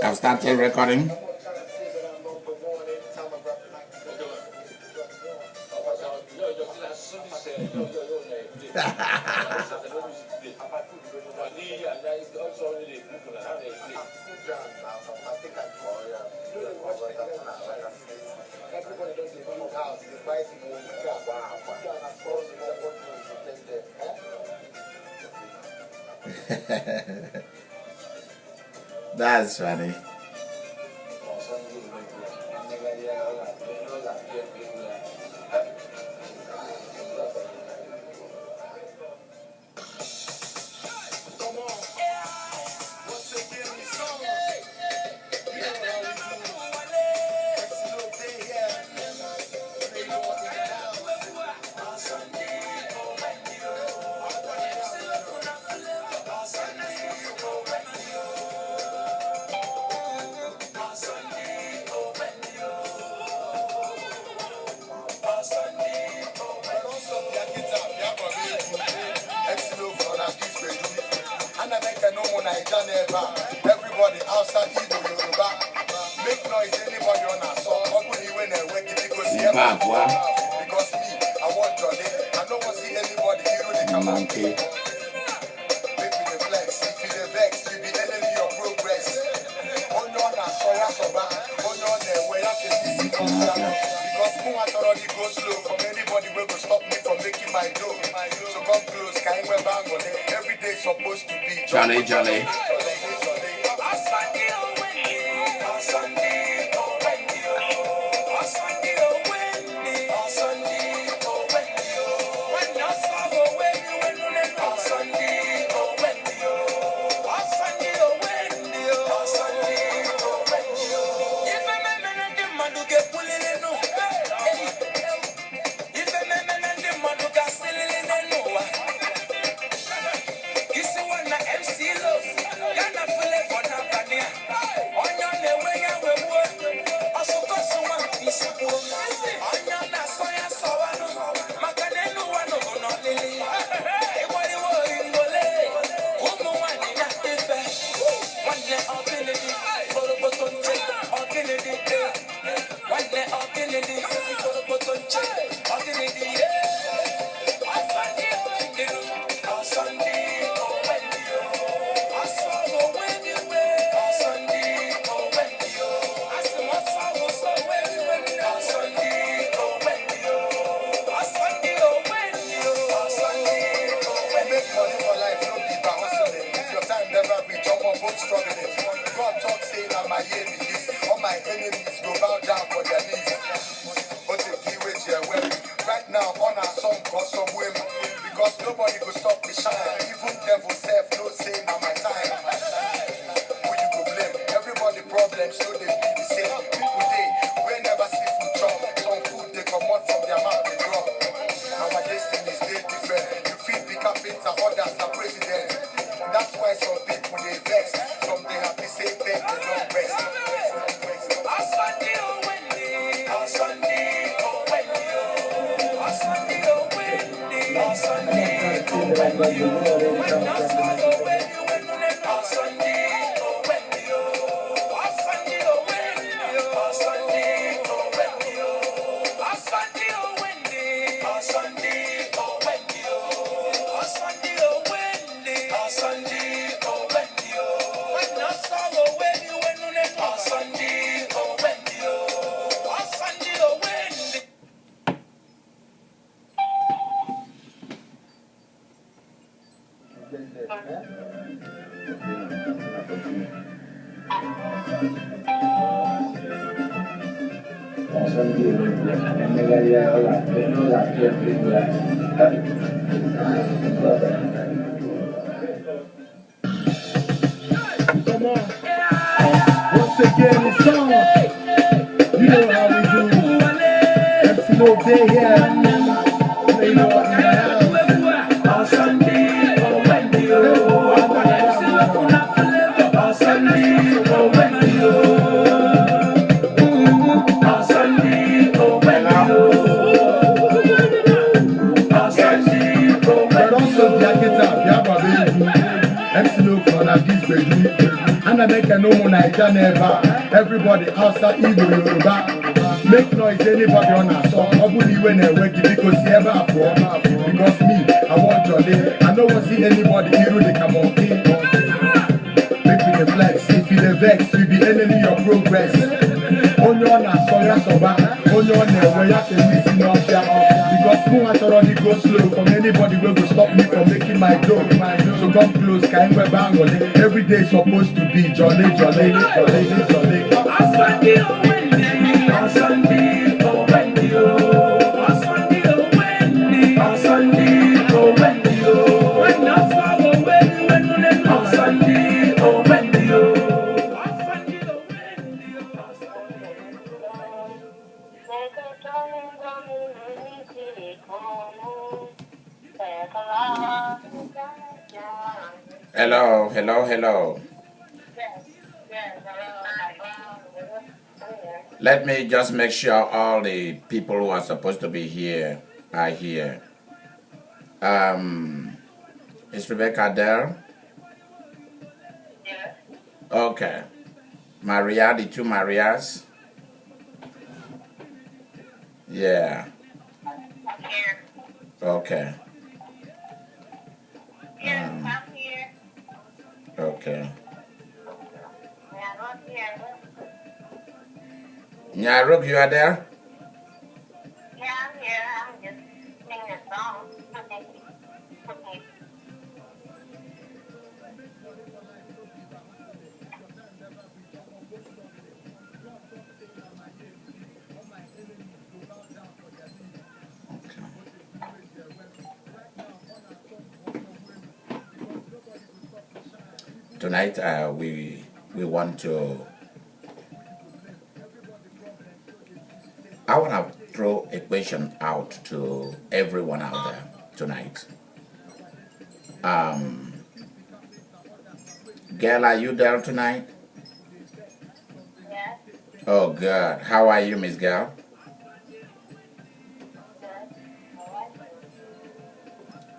I've started recording. That's funny. Everybody outside Yoruba, make noise. Anybody on our song, because me, I want Johnny. I don't want to see anybody here they come out. Make me the flex, if you the vex, you be enemy your progress. On your way, I can see because who I already go slow from anybody will go stop me from making my dough. So come close, can't wear bang on it. Every day supposed to be Johnny. Once again, it's on. You know how we do. MC No Day here. Play no one on Sunday, oh Wendy, oh Sunday, oh Wendy, oh Sunday, oh Wendy, oh Sunday, oh Wendy. MC No for this baby. And Ghana make a no more Niger never. Everybody outside Igbo Yoruba. Make noise anybody on our song. I wouldn't even work because he ever abroad. Because me, I want jolly. I don't want to see anybody here they come on. Make me the flex. If you the vex, you be enemy of progress. On your soya soba. On your where you can listen off ya. Because who has already go slow from anybody will go stop me from making my dough. So come close, kind of bang. Every day is supposed to be jolly, jolly, jolly, jolly. Sunday, oh Wendy, oh Sunday, oh Wendy, oh Sunday, oh Wendy, oh when I follow when oh Sunday, oh Wendy, oh Sunday, oh Wendy, Hello, hello, hello. Let me just make sure all the people who are supposed to be here are here. Is Rebecca there? Yes. Okay. Maria, the two Marias? Yeah. I'm here. Okay. Yes, I'm here. Okay. Yeah, I'm here. Nyaruk, you are there? Yeah, I'm here. I'm just singing a song. Okay. Tonight, we want to. I want to throw a question out to everyone out there tonight. Girl, are you there tonight? Yes. Oh, good. How are you, Miss Girl?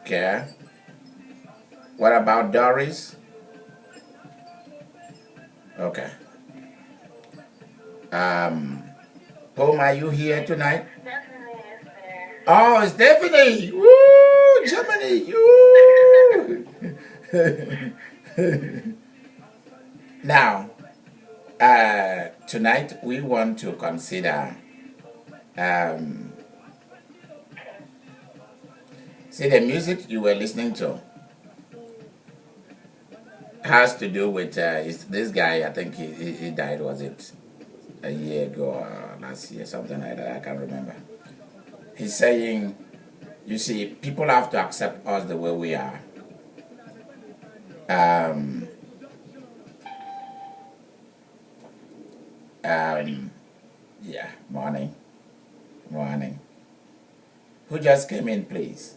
Okay. What about Doris? Okay. Home, are you here tonight? Stephanie is there. Oh, Stephanie! Woo! Germany! Woo! Now, tonight we want to consider. See, the music you were listening to has to do with this guy. I think he died. Was it a year ago or last year, something like that? I can't remember. He's saying, you see, people have to accept us the way we are. Yeah, morning. Who just came in, please?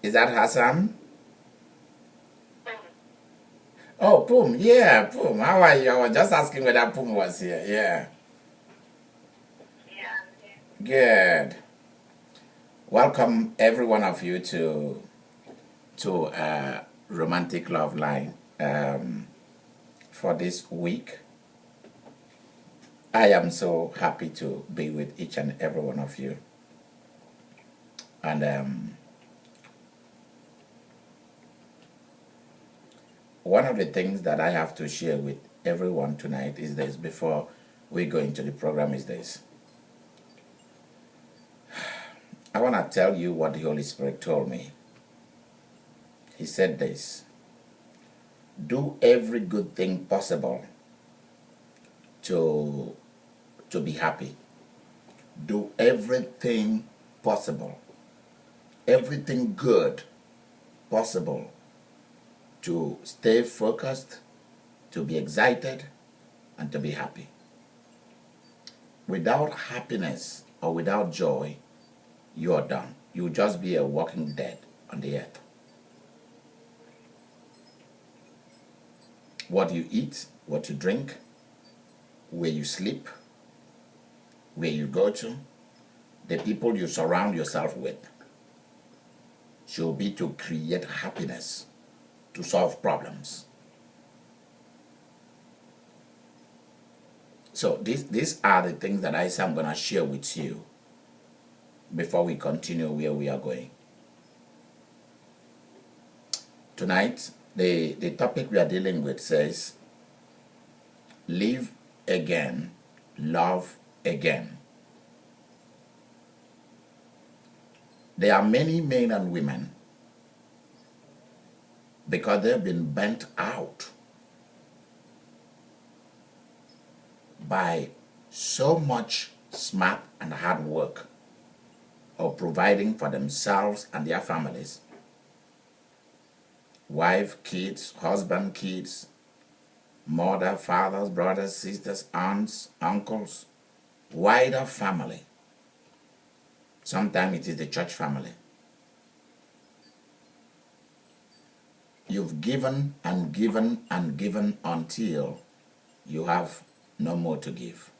Is that Hassan? Oh, Pum. Yeah, Pum. How are you? I was just asking whether Pum was here. Yeah. Yeah. Good. Welcome every one of you to Romantic Love Line for this week. I am so happy to be with each and every one of you. And one of the things that I have to share with everyone tonight is this, before we go into the program, is this. I want to tell you what the Holy Spirit told me. He said this: do every good thing possible to be happy. Do everything possible, everything good possible to stay focused, to be excited, and to be happy. Without happiness or without joy, you are done. You will just be a walking dead on the earth. What you eat, what you drink, where you sleep, where you go to, the people you surround yourself with should be to create happiness to solve problems. So these are the things that I say I'm going to share with you before we continue where we are going. Tonight, the topic we are dealing with says, live again, love again. There are many men and women, because they've been burnt out by so much smart and hard work of providing for themselves and their families. Wife, kids, husband, kids, mother, fathers, brothers, sisters, aunts, uncles, wider family. Sometimes it is the church family. You've given and given and given until you have no more to give.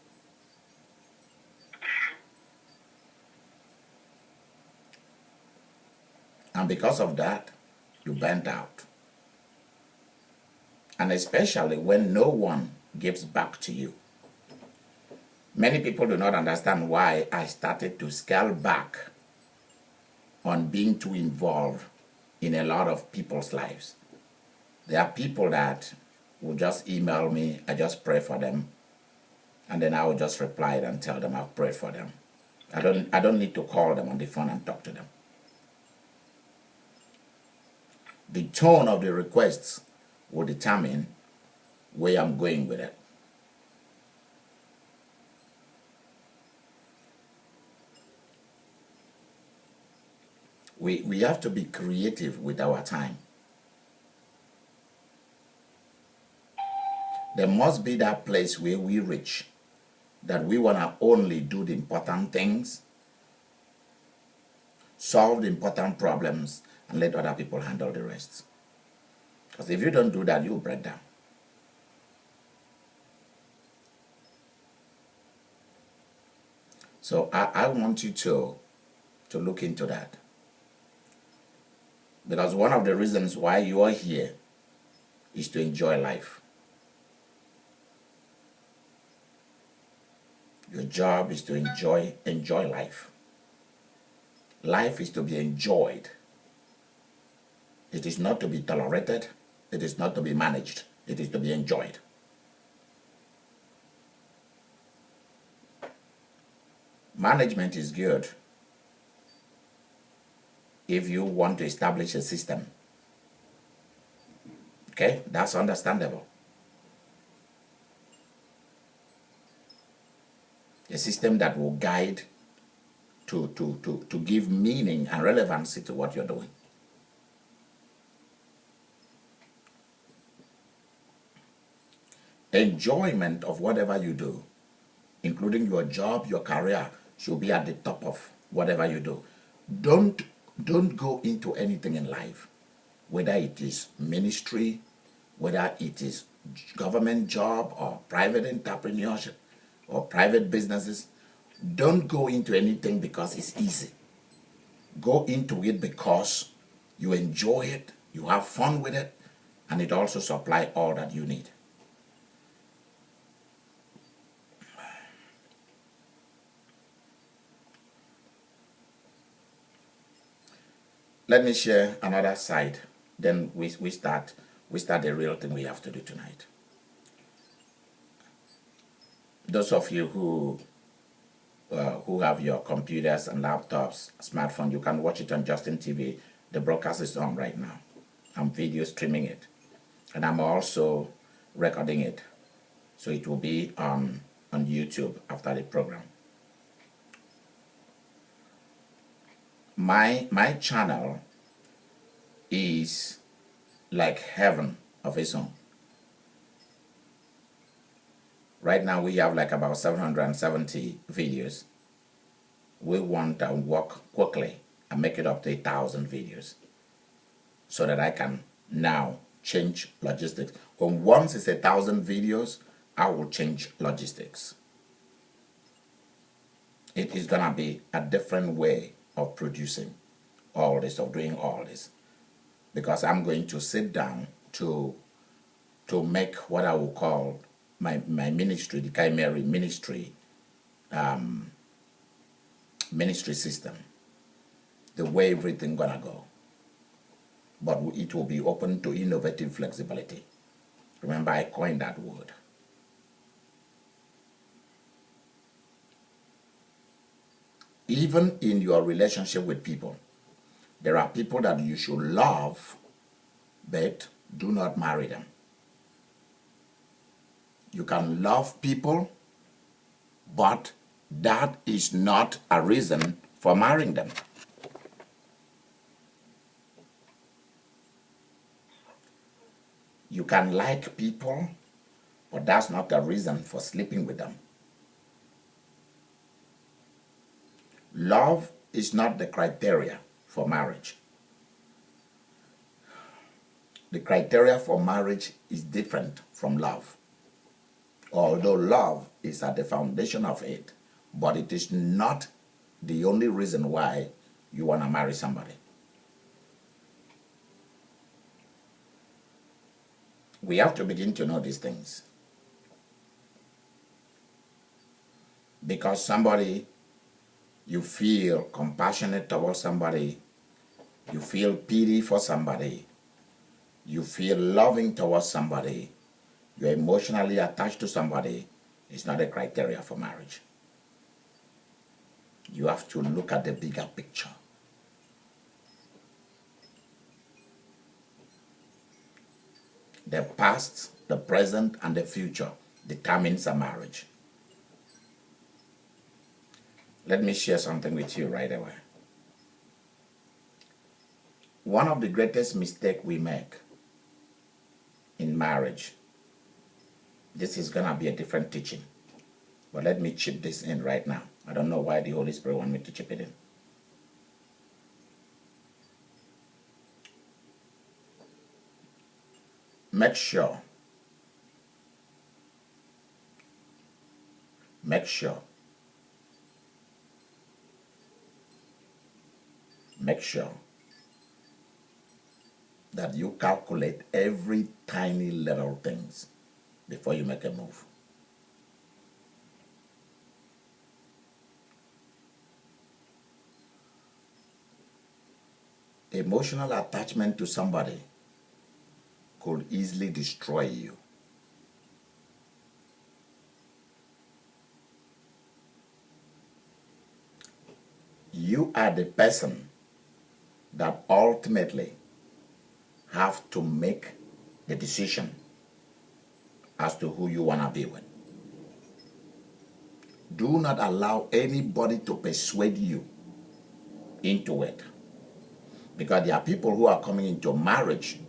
And because of that, you burnt out. And especially when no one gives back to you. Many people do not understand why I started to scale back on being too involved in a lot of people's lives. There are people that will just email me, I just pray for them, and then I will just reply and tell them I've prayed for them. I don't need to call them on the phone and talk to them. The tone of the requests will determine where I'm going with it. We have to be creative with our time. There must be that place where we reach, that we want to only do the important things, solve the important problems, and let other people handle the rest. Because if you don't do that, you'll break down. So I want you to look into that. Because one of the reasons why you are here is to enjoy life. Your job is to enjoy life. Life is to be enjoyed. It is not to be tolerated. It is not to be managed. It is to be enjoyed. Management is good if you want to establish a system. Okay, that's understandable. A system that will guide to give meaning and relevancy to what you're doing. Enjoyment of whatever you do, including your job, your career, should be at the top of whatever you do. Don't go into anything in life, whether it is ministry, whether it is government job or private entrepreneurship or private businesses. Don't go into anything because it's easy. Go into it because you enjoy it, you have fun with it, and it also supplies all that you need. Let me share another side. Then we start the real thing we have to do tonight. Those of you who have your computers and laptops, smartphone, you can watch it on Justin TV. The broadcast is on right now. I'm video streaming it, and I'm also recording it, so it will be on YouTube after the program. My channel is like heaven of its own. Right now we have like about 770 videos. We want to work quickly and make it up to 1,000 videos so that I can now change logistics. When once it's 1,000 videos, I will change logistics. It is gonna be a different way of producing all this, of doing all this. because I'm going to sit down to make what I will call my ministry, the Idika Imeri ministry system, the way everything gonna go. But it will be open to innovative flexibility. Remember, I coined that word. Even in your relationship with people, there are people that you should love, but do not marry them. You can love people, but that is not a reason for marrying them. You can like people, but that's not a reason for sleeping with them. Love is not the criteria for marriage. The criteria for marriage is different from love. Although love is at the foundation of it, but it is not the only reason why you want to marry somebody. We have to begin to know these things. Because somebody, you feel compassionate towards somebody, you feel pity for somebody, you feel loving towards somebody, you're emotionally attached to somebody, it's not a criteria for marriage. You have to look at the bigger picture. The past, the present, and the future determines a marriage. Let me share something with you right away. One of the greatest mistakes we make in marriage, this is going to be a different teaching, but let me chip this in right now. I don't know why the Holy Spirit wants me to chip it in. Make sure that you calculate every tiny little things before you make a move. Emotional attachment to somebody could easily destroy you. You are the person that ultimately have to make the decision as to who you want to be with. Do not allow anybody to persuade you into it, because there are people who are coming into marriage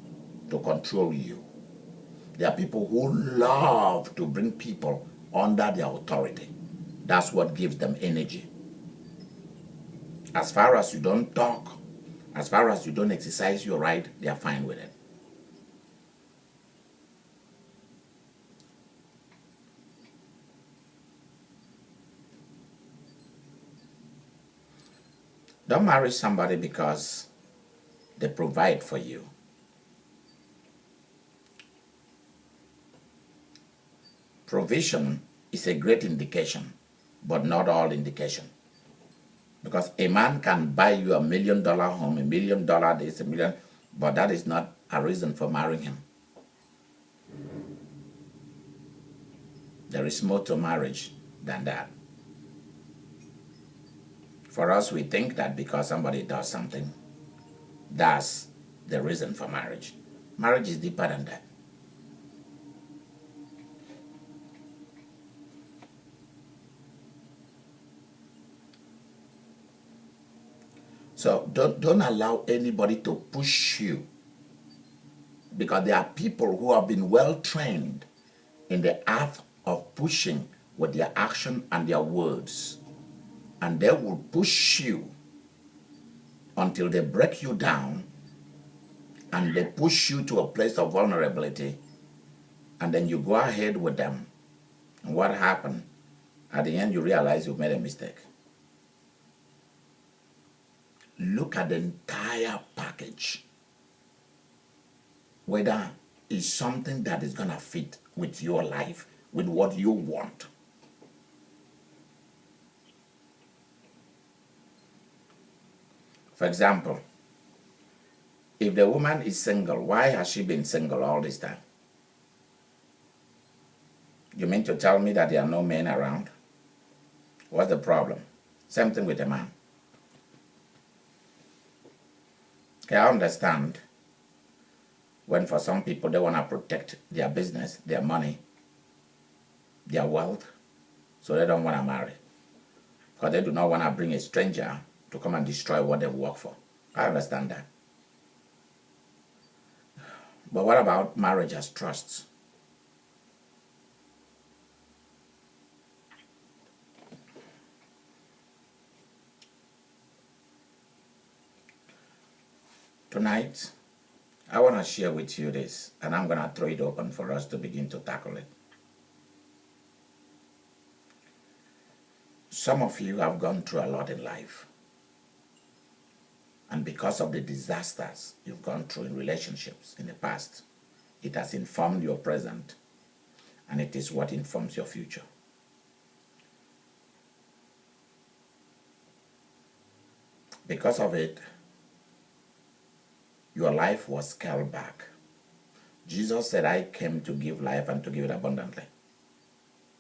to control you. There are people who love to bring people under their authority. That's what gives them energy. As far as you don't talk, as far as you don't exercise your right, they are fine with it. Don't marry somebody because they provide for you. Provision is a great indication, but not all indication. Because a man can buy you $1 million home, $1 million this, $1 million, but that is not a reason for marrying him. There is more to marriage than that. For us, we think that because somebody does something, that's the reason for marriage. Marriage is deeper than that. So don't allow anybody to push you, because there are people who have been well trained in the art of pushing with their action and their words, and they will push you until they break you down and they push you to a place of vulnerability, and then you go ahead with them, and what happened? At the end, you realize you've made a mistake. Look at the entire package. whether it's something that is gonna fit with your life, with what you want. For example, if the woman is single, why has she been single all this time? You mean to tell me that there are no men around? What's the problem? Same thing with a man. Okay, I understand when for some people they want to protect their business, their money, their wealth, so they don't want to marry. Because they do not want to bring a stranger to come and destroy what they work for. I understand that. But what about marriage as trusts? Tonight, I want to share with you this, and I'm going to throw it open for us to begin to tackle it. Some of you have gone through a lot in life. And because of the disasters you've gone through in relationships in the past, it has informed your present, and it is what informs your future. Because of it, your life was scaled back. Jesus said, I came to give life and to give it abundantly.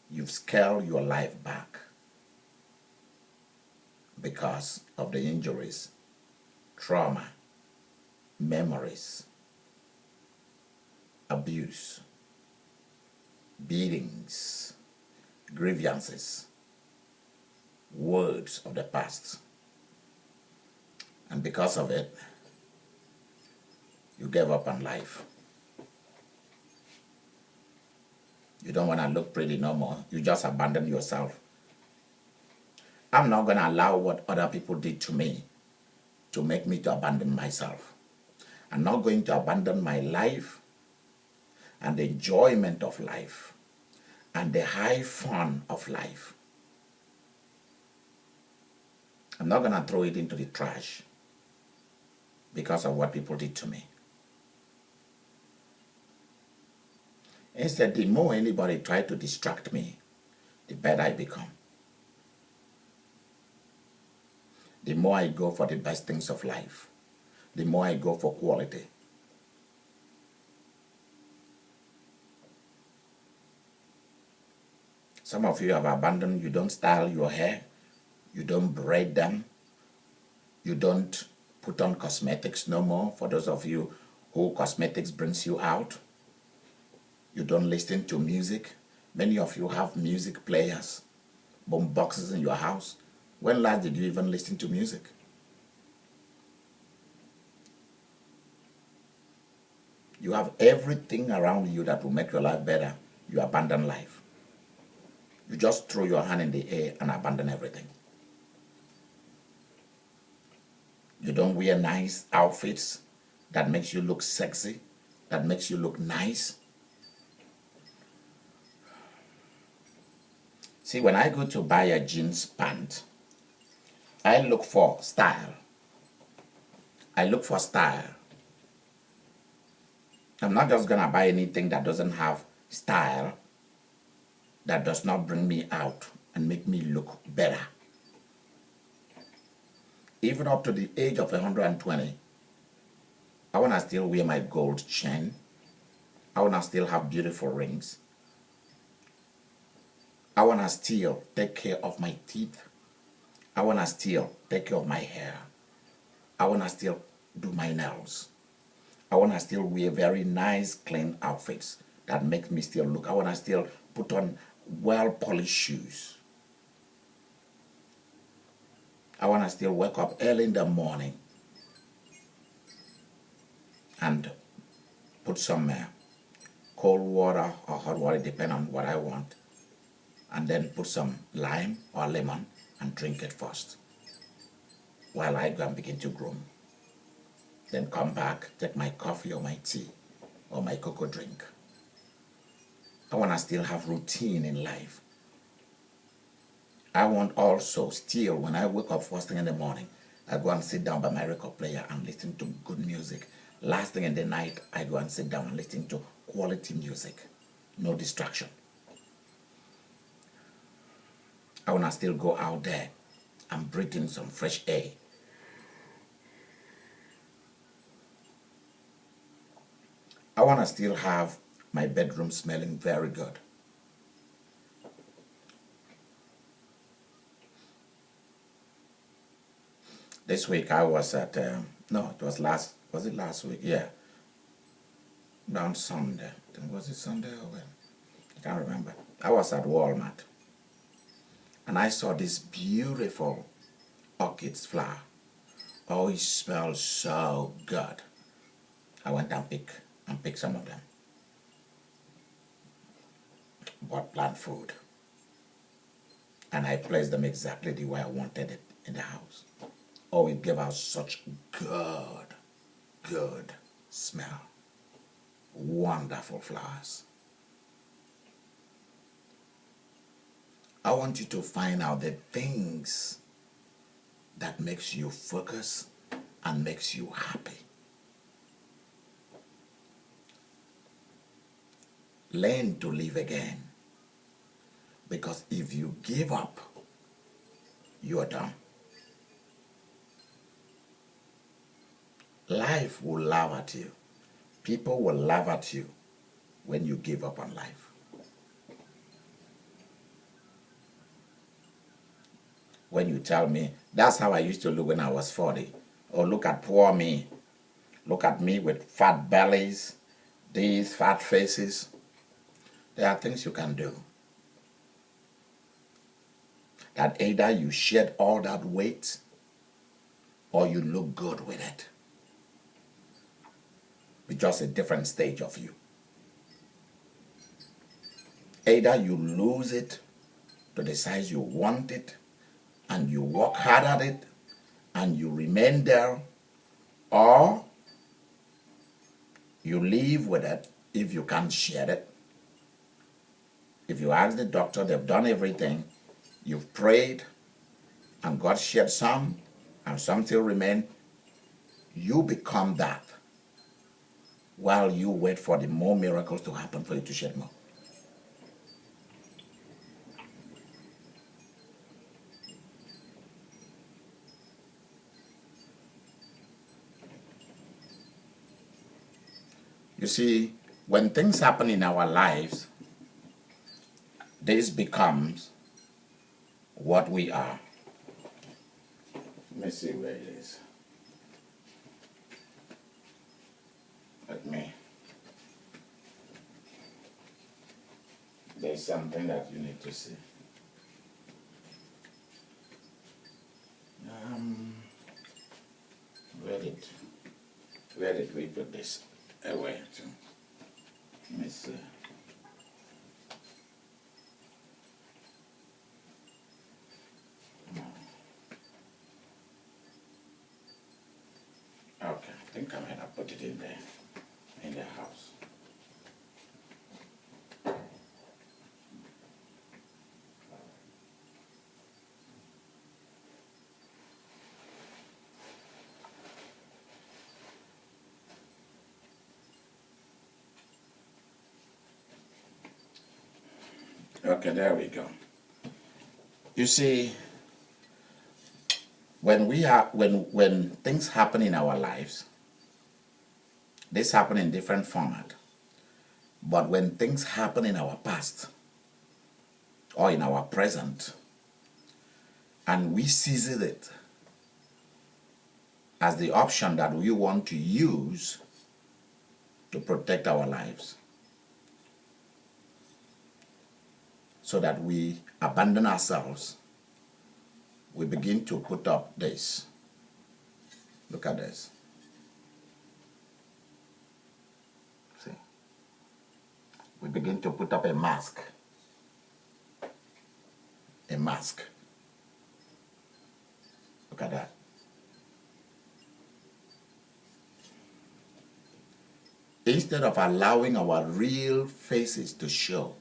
You've scaled your life back because of the injuries, trauma, memories, abuse, beatings, grievances, words of the past. And because of it, you gave up on life. You don't want to look pretty no more. You just abandon yourself. I'm not going to allow what other people did to me to make me to abandon myself. I'm not going to abandon my life and the enjoyment of life and the high fun of life. I'm not going to throw it into the trash because of what people did to me. Instead, the more anybody tries to distract me, the better I become. The more I go for the best things of life, the more I go for quality. Some of you have abandoned, you don't style your hair, you don't braid them, you don't put on cosmetics no more. For those of you who cosmetics brings you out, you don't listen to music. Many of you have music players, boom boxes in your house. When last did you even listen to music? You have everything around you that will make your life better. You abandon life. You just throw your hand in the air and abandon everything. You don't wear nice outfits that makes you look sexy, that makes you look nice. See, when I go to buy a jeans pant, I look for style. I look for style. I'm not just going to buy anything that doesn't have style, that does not bring me out and make me look better. Even up to the age of 120, I want to still wear my gold chain. I want to still have beautiful rings. I want to still take care of my teeth. I want to still take care of my hair. I want to still do my nails. I want to still wear very nice, clean outfits that make me still look. I want to still put on well-polished shoes. I want to still wake up early in the morning and put some cold water or hot water, depending on what I want, and then put some lime or lemon and drink it first while I go and begin to groom. Then come back, take my coffee or my tea or my cocoa drink. I want to still have routine in life. I want also still, when I wake up first thing in the morning, I go and sit down by my record player and listen to good music Last thing in the night, I go and sit down and listen to quality music. No distraction. I want to still go out there and breathe in some fresh air. I want to still have my bedroom smelling very good. This week I was at, no, it was it last week? Yeah. On Sunday. Was it Sunday or when? I can't remember. I was at Walmart and I saw this beautiful orchids flower. Oh, it smells so good. I went and picked some of them. Bought plant food. And I placed them exactly the way I wanted it in the house. Oh, it gave out such good smell. Wonderful flowers. I want you to find out the things that makes you focus and makes you happy. Learn to live again. Because if you give up, you are done. Life will laugh at you. People will laugh at you when you give up on life. When you tell me, that's how I used to look when I was 40. Oh, look at poor me. Look at me with fat bellies, these fat faces. There are things you can do. That either you shed all that weight or you look good with it. It's just a different stage of you. Either you lose it to the size you want it and you work hard at it and you remain there, or you live with it if you can't shed it. If you ask the doctor, they've done everything, you've prayed, and God shed some, and some still remain, you become that while you wait for the more miracles to happen for you to shed more. You see, when things happen in our lives, this becomes what we are. Let me see where it is. Let me. There's something that you need to see. Where did we put this away to? Let me see. Okay, I think I might have put it in there, in the house. Okay, there we go. You see, when things happen in our lives, this happen in different format. But when things happen in our past or in our present, and we seize it as the option that we want to use to protect our lives, so that we abandon ourselves, we begin to put up this. Look at this. See? We begin to put up a mask. A mask. Look at that. Instead of allowing our real faces to show,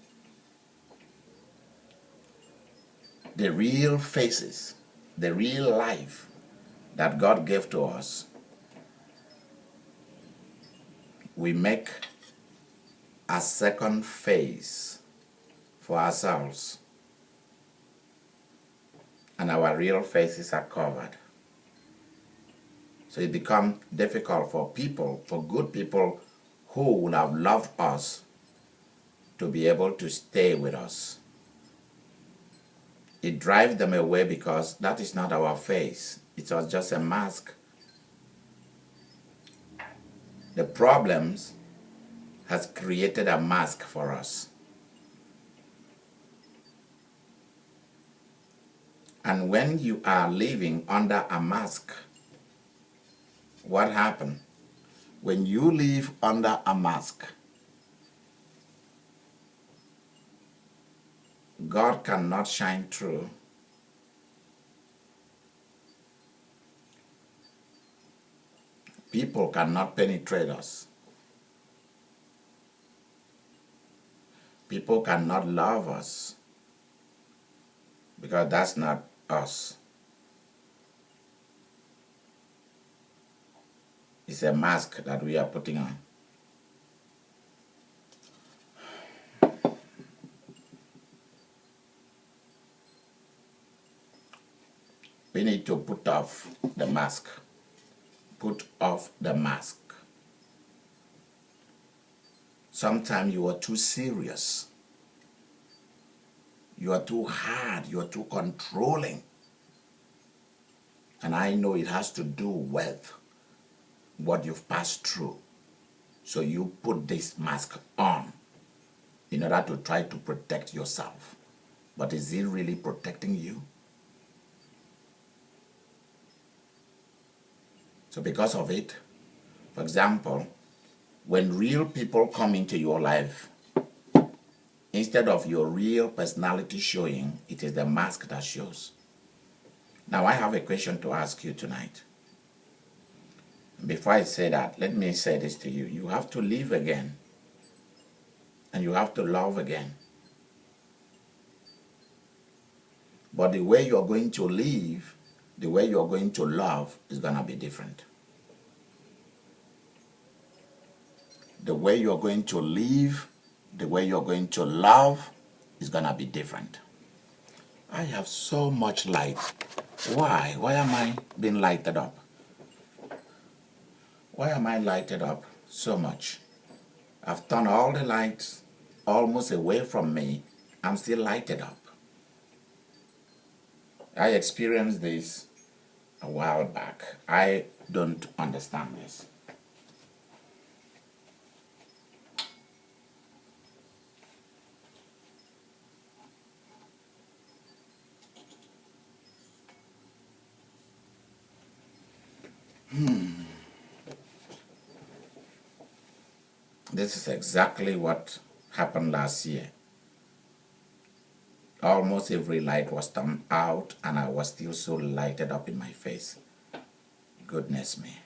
the real faces, the real life that God gave to us, we make a second face for ourselves, and our real faces are covered. So it becomes difficult for people, for good people who would have loved us, to be able to stay with us. It drives them away because that is not our face. It was just a mask. The problems has created a mask for us. And when you are living under a mask, what happens? When you live under a mask, God cannot shine through. People cannot penetrate us. People cannot love us because that's not us. It's a mask that we are putting on. We need to put off the mask. Put off the mask. Sometimes you are too serious. You are too hard. You are too controlling. And I know it has to do with what you've passed through. So you put this mask on in order to try to protect yourself. But is it really protecting you? So because of it, for example, when real people come into your life, instead of your real personality showing, it is the mask that shows. Now I have a question to ask you tonight. Before I say that, let me say this to you. You have to live again. And you have to love again. But the way you're going to live, the way you're going to love is going to be different. The way you're going to live, the way you're going to love is going to be different. I have so much light. Why? Why am I being lighted up? Why am I lighted up so much? I've turned all the lights almost away from me. I'm still lighted up. I experienced this a while back. I don't understand this. This is exactly what happened last year. Almost every light was turned out and I was still so lighted up in my face. Goodness me.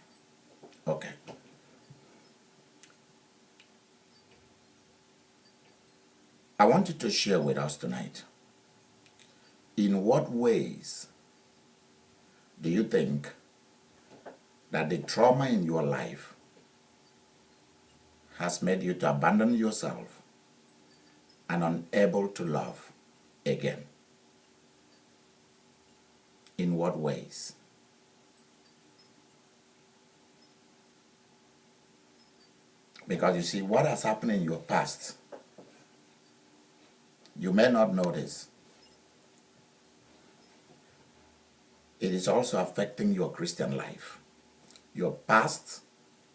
Okay. I wanted to share with us tonight, in what ways do you think that the trauma in your life has made you to abandon yourself and unable to love again? In what ways? Because you see, what has happened in your past, you may not know this. It is also affecting your Christian life. Your past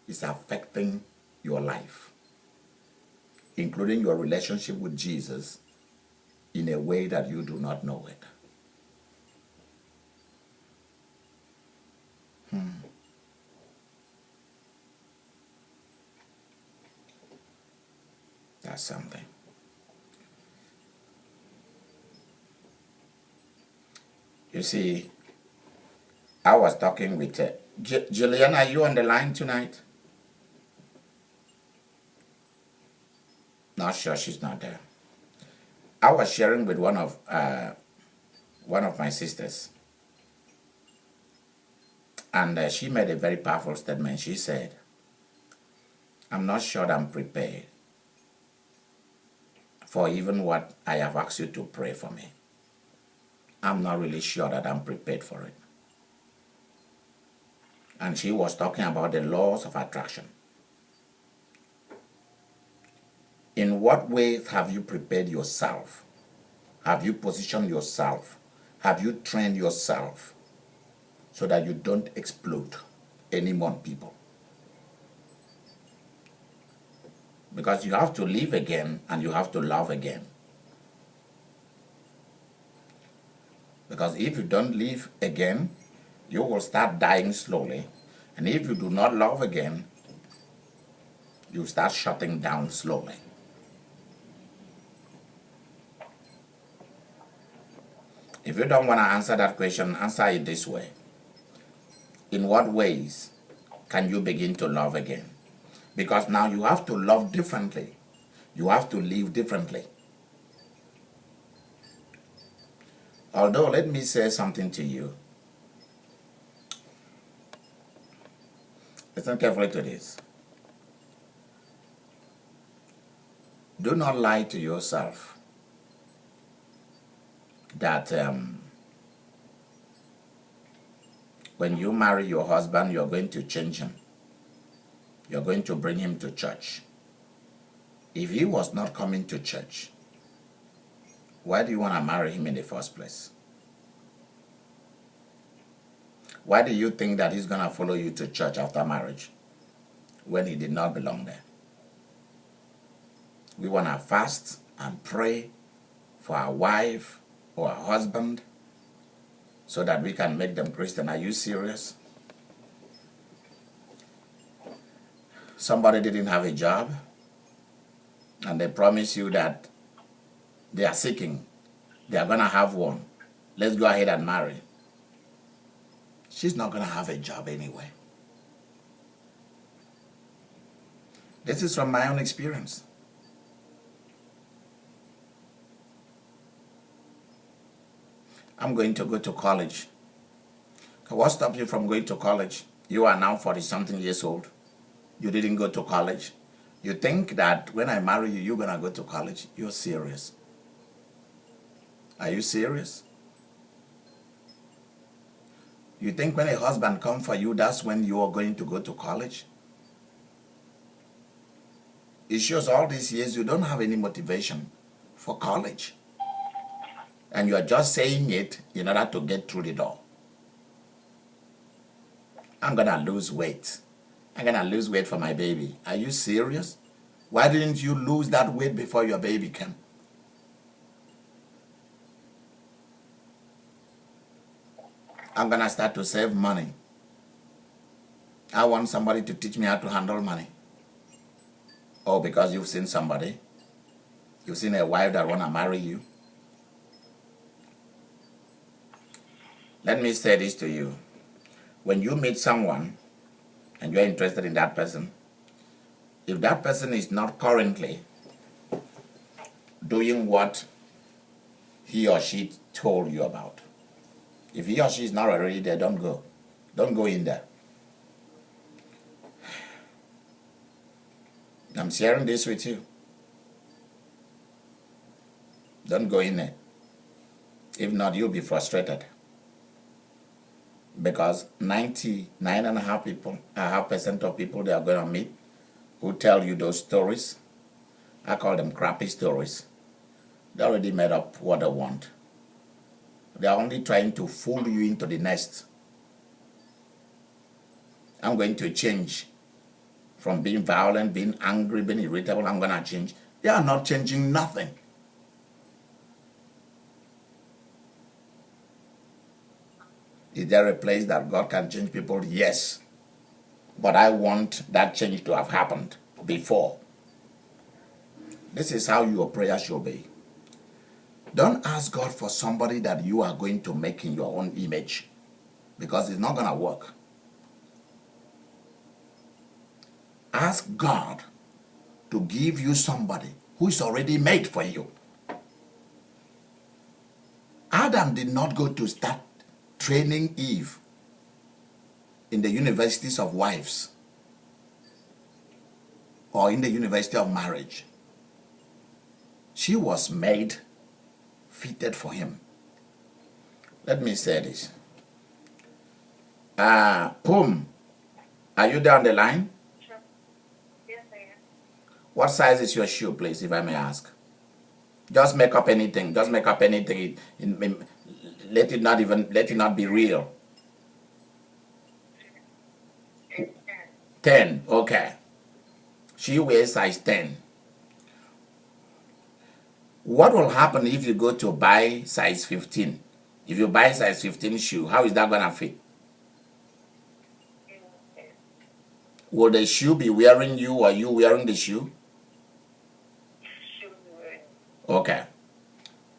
is affecting your life, including your relationship with Jesus, in a way that you do not know it. That's something. You see, I was talking with Julian. Are you on the line tonight? Not sure, she's not there. I was sharing with one of my sisters, and she made a very powerful statement. She said, I'm not sure that I'm prepared for even what I have asked you to pray for me. I'm not really sure that I'm prepared for it. And she was talking about the laws of attraction. In what ways have you prepared yourself? Have you positioned yourself? Have you trained yourself so that you don't explode anymore, people? Because you have to live again and you have to love again. Because if you don't live again, you will start dying slowly. And if you do not love again, you start shutting down slowly. If you don't want to answer that question, answer it this way. In what ways can you begin to love again? Because now you have to love differently. You have to live differently. Although, let me say something to you. Listen carefully to this. Do not lie to yourself that when you marry your husband, you're going to change him. You're going to bring him to church. If he was not coming to church, why do you want to marry him in the first place? Why do you think that he's going to follow you to church after marriage when he did not belong there? We want to fast and pray for our wife or our husband so that we can make them Christian. Are you serious? Somebody didn't have a job and they promise you that they are seeking, they are going to have one. Let's go ahead and marry. She's not going to have a job anyway. This is from my own experience. I'm going to go to college. What stops you from going to college? You are now 40-something years old. You didn't go to college. You think that when I marry you, you're going to go to college. You're serious. Are you serious? You think when a husband comes for you, that's when you are going to go to college? It shows all these years you don't have any motivation for college. And you are just saying it in order to get through the door. I'm going to lose weight. I'm going to lose weight for my baby. Are you serious? Why didn't you lose that weight before your baby came? I'm going to start to save money. I want somebody to teach me how to handle money. Oh, because you've seen somebody. You've seen a wife that want to marry you. Let me say this to you. When you meet someone and you're interested in that person, if that person is not currently doing what he or she told you about, if he or she is not already there, don't go. Don't go in there. I'm sharing this with you. Don't go in there. If not, you'll be frustrated. Because 99.5% of people they are going to meet who tell you those stories, I call them crappy stories. They already made up what they want. They are only trying to fool you into the nest. I'm going to change from being violent, being angry, being irritable. I'm going to change. They are not changing nothing. Is there a place that God can change people? Yes. But I want that change to have happened before. This is how your prayer should be. Don't ask God for somebody that you are going to make in your own image, because it's not going to work. Ask God to give you somebody who is already made for you. Adam did not go to start training Eve in the universities of wives. or in the University of Marriage. She was made, fitted for him. Let me say this. Pum, are you down the line? Sure. Yes, I am. What size is your shoe, please, if I may ask? Just make up anything. Just make up anything. Let it not be real. 10. Okay. She wears size 10. What will happen if you go to buy size 15? If you buy size 15 shoe, how is that gonna fit? Will the shoe be wearing you or you wearing the shoe? Okay.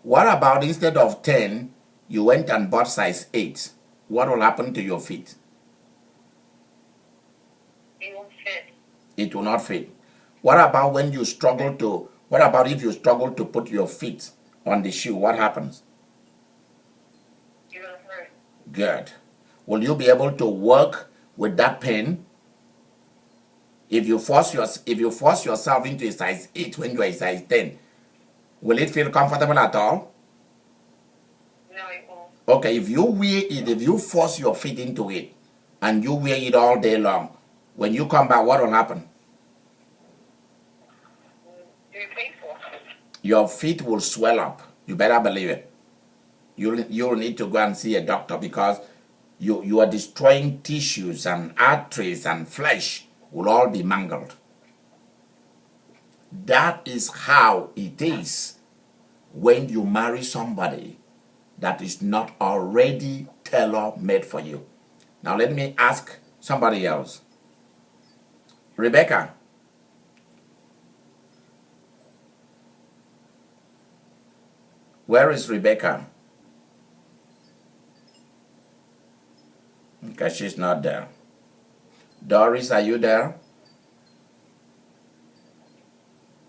What about instead of 10, you went and bought size 8? What will happen to your feet? It won't fit. It will not fit. What about if you struggle to put your feet on the shoe? What happens? It will hurt. Good. Will you be able to work with that pain? If you force yourself into a size 8 when you are a size 10, will it feel comfortable at all? No, it won't. Okay, if you wear it, if you force your feet into it, and you wear it all day long, when you come back, what will happen? You're painful. Your feet will swell up. You better believe it. You'll need to go and see a doctor because you are destroying tissues and arteries and flesh will all be mangled. That is how it is when you marry somebody that is not already tailor-made for you. Now let me ask somebody else. Rebecca. Where is Rebecca? Okay, she's not there. Doris, are you there?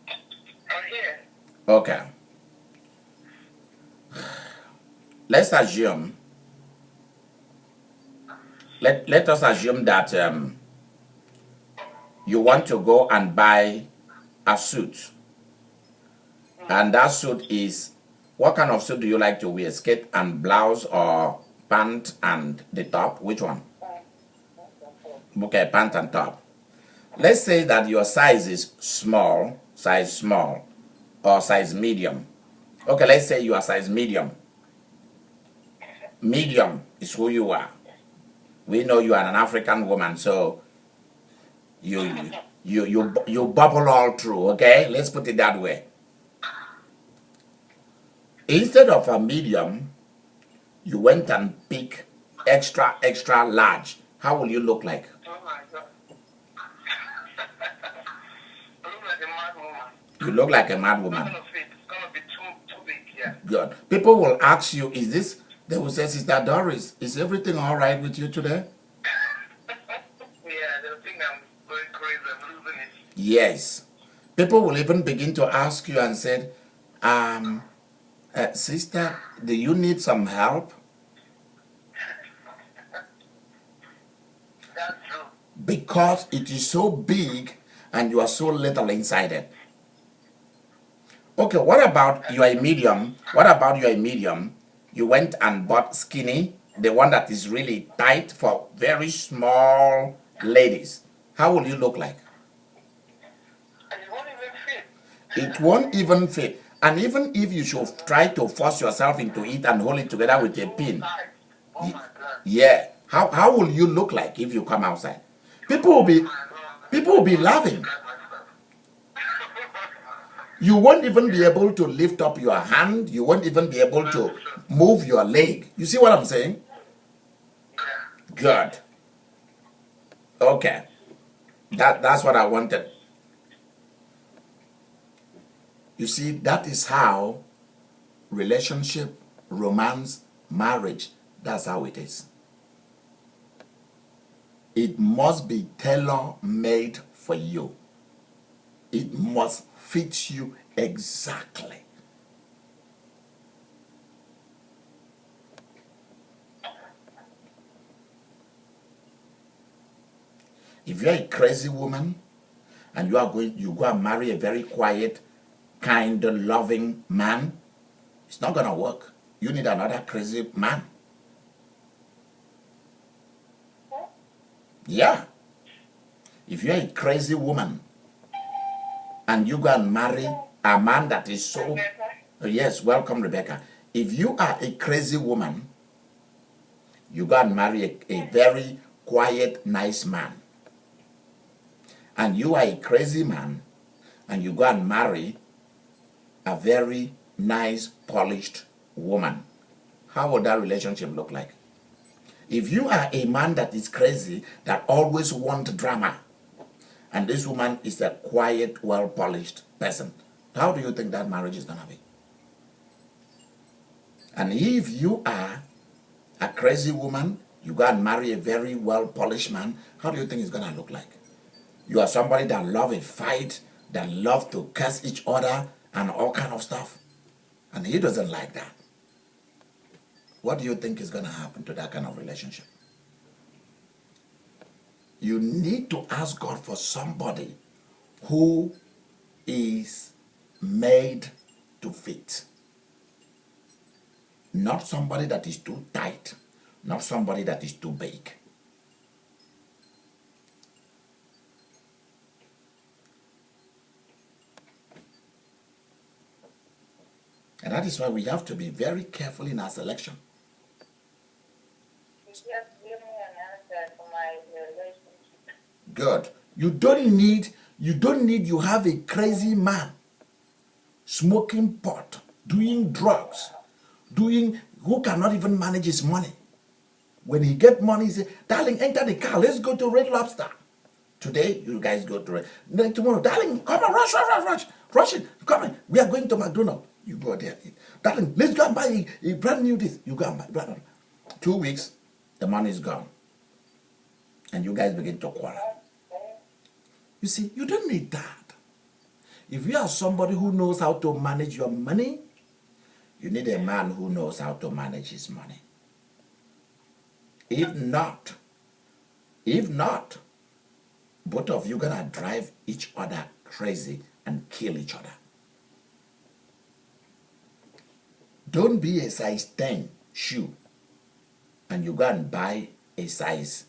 I'm here. Okay. Let's assume. Let us assume that you want to go and buy a suit. And that suit is, what kind of suit do you like to wear? Skirt and blouse or pant and the top? Which one? Okay, pant and top. Let's say that your size is size small, or size medium. Okay, let's say you are size medium. Medium is who you are. We know you are an African woman, so you bubble all through, okay? Let's put it that way. Instead of a medium, you went and picked extra large. How will you look like? Oh my God. I look like a mad woman. You look like a mad woman. It's gonna be too big, yeah. Good. People will ask you, they will say, Sister Doris, is everything all right with you today? Yeah, they'll think I'm going crazy, I'm losing it. Yes. People will even begin to ask you and say, sister, do you need some help? That's true. Because it is so big and you are so little inside it. Okay, what about you are a medium? What about you are a medium? You went and bought skinny, the one that is really tight for very small ladies. How will you look like? And it won't even fit. It won't even fit. And even if you should try to force yourself into it and hold it together with a pin, Oh my God. yeah, how will you look like if you come outside? People will be laughing. You won't even be able to lift up your hand. You won't even be able to move your leg. You see what I'm saying? Good. Okay. That's what I wanted. You see, that is how relationship, romance, marriage, that's how it is. It must be tailor-made for you. It must fit you exactly. If you're a crazy woman and you go and marry a very quiet, kind, loving man, it's not gonna work. You need another crazy man. Yeah. If you're a crazy woman and you go and marry a man that is so... Yes, welcome, Rebecca. If you are a crazy woman, you go and marry a very quiet, nice man. And you are a crazy man, and you go and marry a very nice, polished woman. How would that relationship look like? If you are a man that is crazy, that always wants drama, and this woman is a quiet, well-polished person, how do you think that marriage is going to be? And if you are a crazy woman, you go and marry a very well-polished man, how do you think it's going to look like? You are somebody that love a fight, that love to curse each other and all kind of stuff. And he doesn't like that. What do you think is going to happen to that kind of relationship? You need to ask God for somebody who is made to fit. Not somebody that is too tight, not somebody that is too big. And that is why we have to be very careful in our selection. Just give me an answer for my relationship. Good. You have a crazy man smoking pot, doing drugs, who cannot even manage his money. When he get money, he say, darling, enter the car, let's go to Red Lobster. Today, you guys go to Red. Then tomorrow, darling, come on, rush it, come on, we are going to McDonald's. You go there, darling, let's go and buy a brand new this. You go and buy brand new. 2 weeks, the money is gone. And you guys begin to quarrel. You see, you don't need that. If you are somebody who knows how to manage your money, you need a man who knows how to manage his money. If not, both of you gonna drive each other crazy and kill each other. Don't be a size 10 shoe and you go and buy a size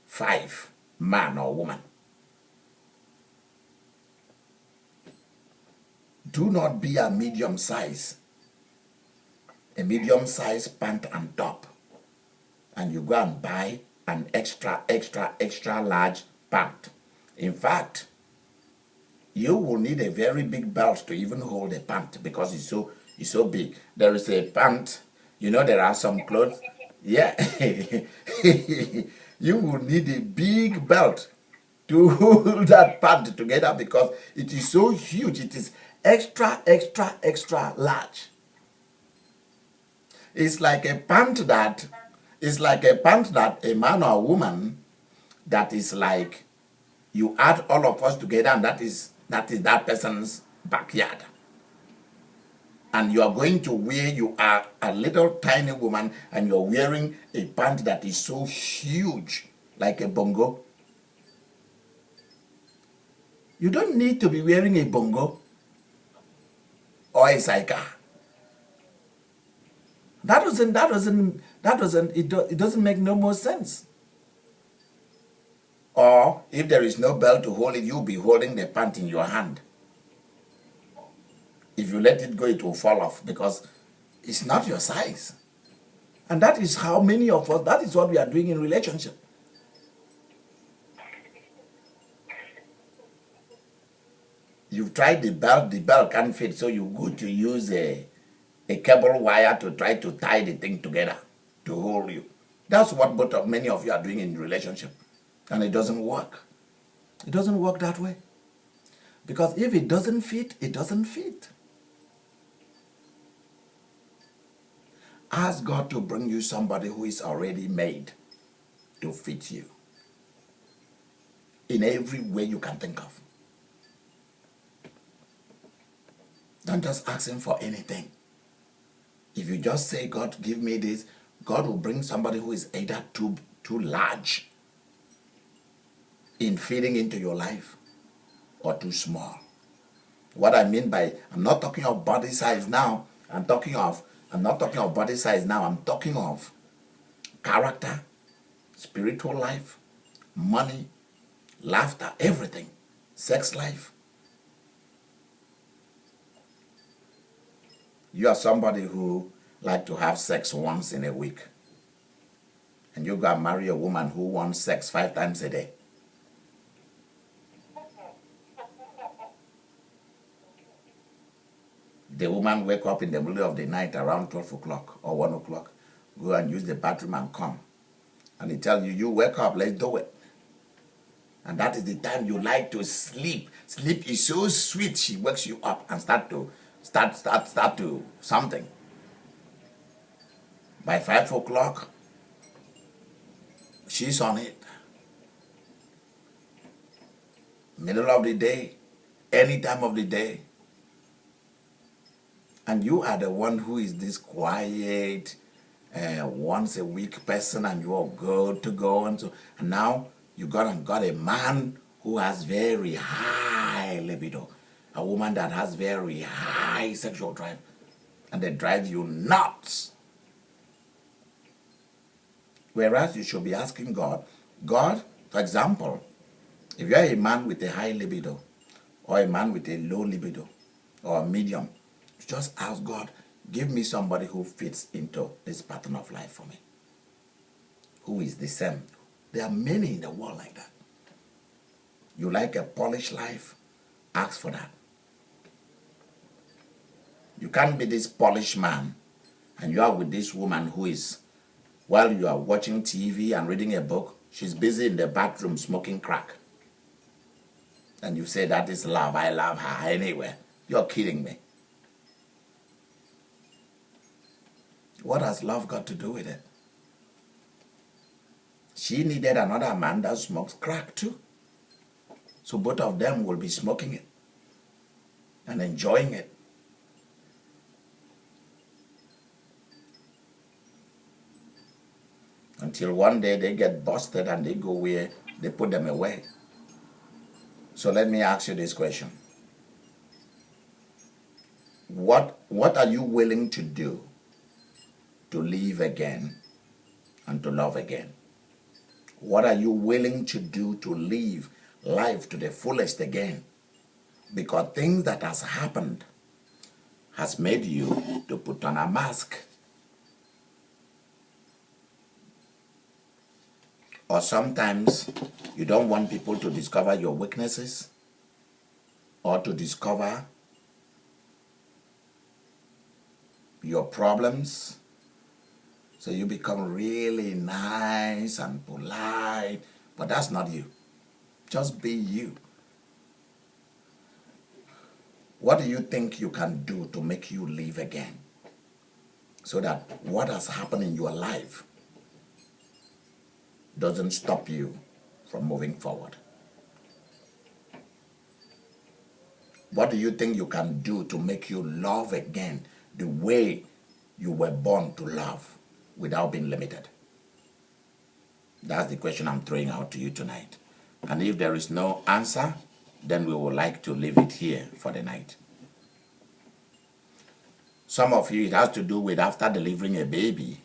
5 man or woman. Do not be a medium size pant and top, and you go and buy an extra large pant. In fact, you will need a very big belt to even hold a pant because it's so big. There is a pant, there are some clothes. Yeah. You will need a big belt to hold that pant together because it is so huge. It is extra large. It's like a pant that a man or a woman that is like you add all of us together, and that is that person's backyard. And you are going to wear, you are a little tiny woman and you're wearing a pant that is so huge, like a bongo. You don't need to be wearing a bongo or a saika. It doesn't make no more sense. Or if there is no belt to hold it, you'll be holding the pant in your hand. If you let it go, it will fall off because it's not your size. And that is how many of us, that is what we are doing in relationship. You've tried the belt can't fit, so you go to use a cable wire to try to tie the thing together to hold you. That's what many of you are doing in relationship. And it doesn't work. It doesn't work that way. Because if it doesn't fit, it doesn't fit. Ask God to bring you somebody who is already made to fit you in every way you can think of. Don't just ask him for anything. If you just say, God, give me this, God will bring somebody who is either too large in feeding into your life or too small? What I mean by, I'm not talking of body size now. I'm not talking of body size now. I'm talking of character, spiritual life, money, laughter, everything, sex life. You are somebody who like to have sex once in a week, and you go and marry a woman who wants sex 5 times a day. The woman wake up in the middle of the night around 12 o'clock or 1 o'clock, go and use the bathroom and come. And they tell you, you wake up, let's do it. And that is the time you like to sleep. Sleep is so sweet, she wakes you up and start to something. By 5 o'clock, she's on it. Middle of the day, any time of the day. And you are the one who is this quiet, once a week person, and you are good to go. And now you got a man who has very high libido, a woman that has very high sexual drive, and they drive you nuts. Whereas you should be asking God, for example, if you are a man with a high libido, or a man with a low libido, or a medium, just ask God, give me somebody who fits into this pattern of life for me, who is the same. There are many in the world like that. You like a polished life? Ask for that. You can't be this polished man and you are with this woman who is, while you are watching TV and reading a book, she's busy in the bathroom smoking crack. And you say that is love, I love her anyway. You're kidding me. What has love got to do with it? She needed another man that smokes crack too. So both of them will be smoking it and enjoying it. Until one day they get busted and they go where they put them away. So let me ask you this question. What are you willing to do to live again and to love again? What are you willing to do to live life to the fullest again? Because things that has happened has made you to put on a mask. Or sometimes you don't want people to discover your weaknesses or to discover your problems. So you become really nice and polite, but that's not you. Just be you. What do you think you can do to make you live again? So that what has happened in your life doesn't stop you from moving forward. What do you think you can do to make you love again the way you were born to love without being limited? That's the question I'm throwing out to you tonight. And if there is no answer, then we would like to leave it here for the night. Some of you, it has to do with after delivering a baby,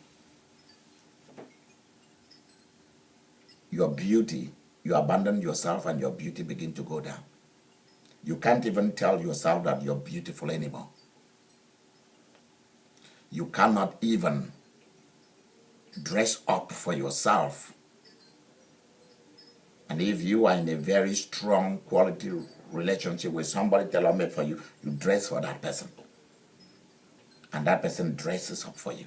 your beauty, you abandon yourself and your beauty begin to go down. You can't even tell yourself that you're beautiful anymore. You cannot even dress up for yourself. And if you are in a very strong quality relationship with somebody tailor-made for you, you dress for that person. And that person dresses up for you.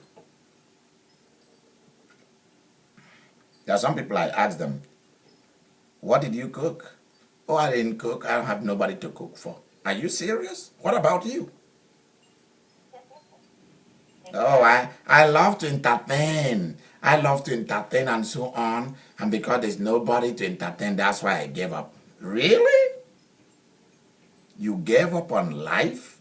There are some people, I ask them, what did you cook? Oh, I didn't cook. I don't have nobody to cook for. Are you serious? What about you? Oh, I love to entertain. I love to entertain and so on. And because there's nobody to entertain, that's why I gave up. Really? You gave up on life?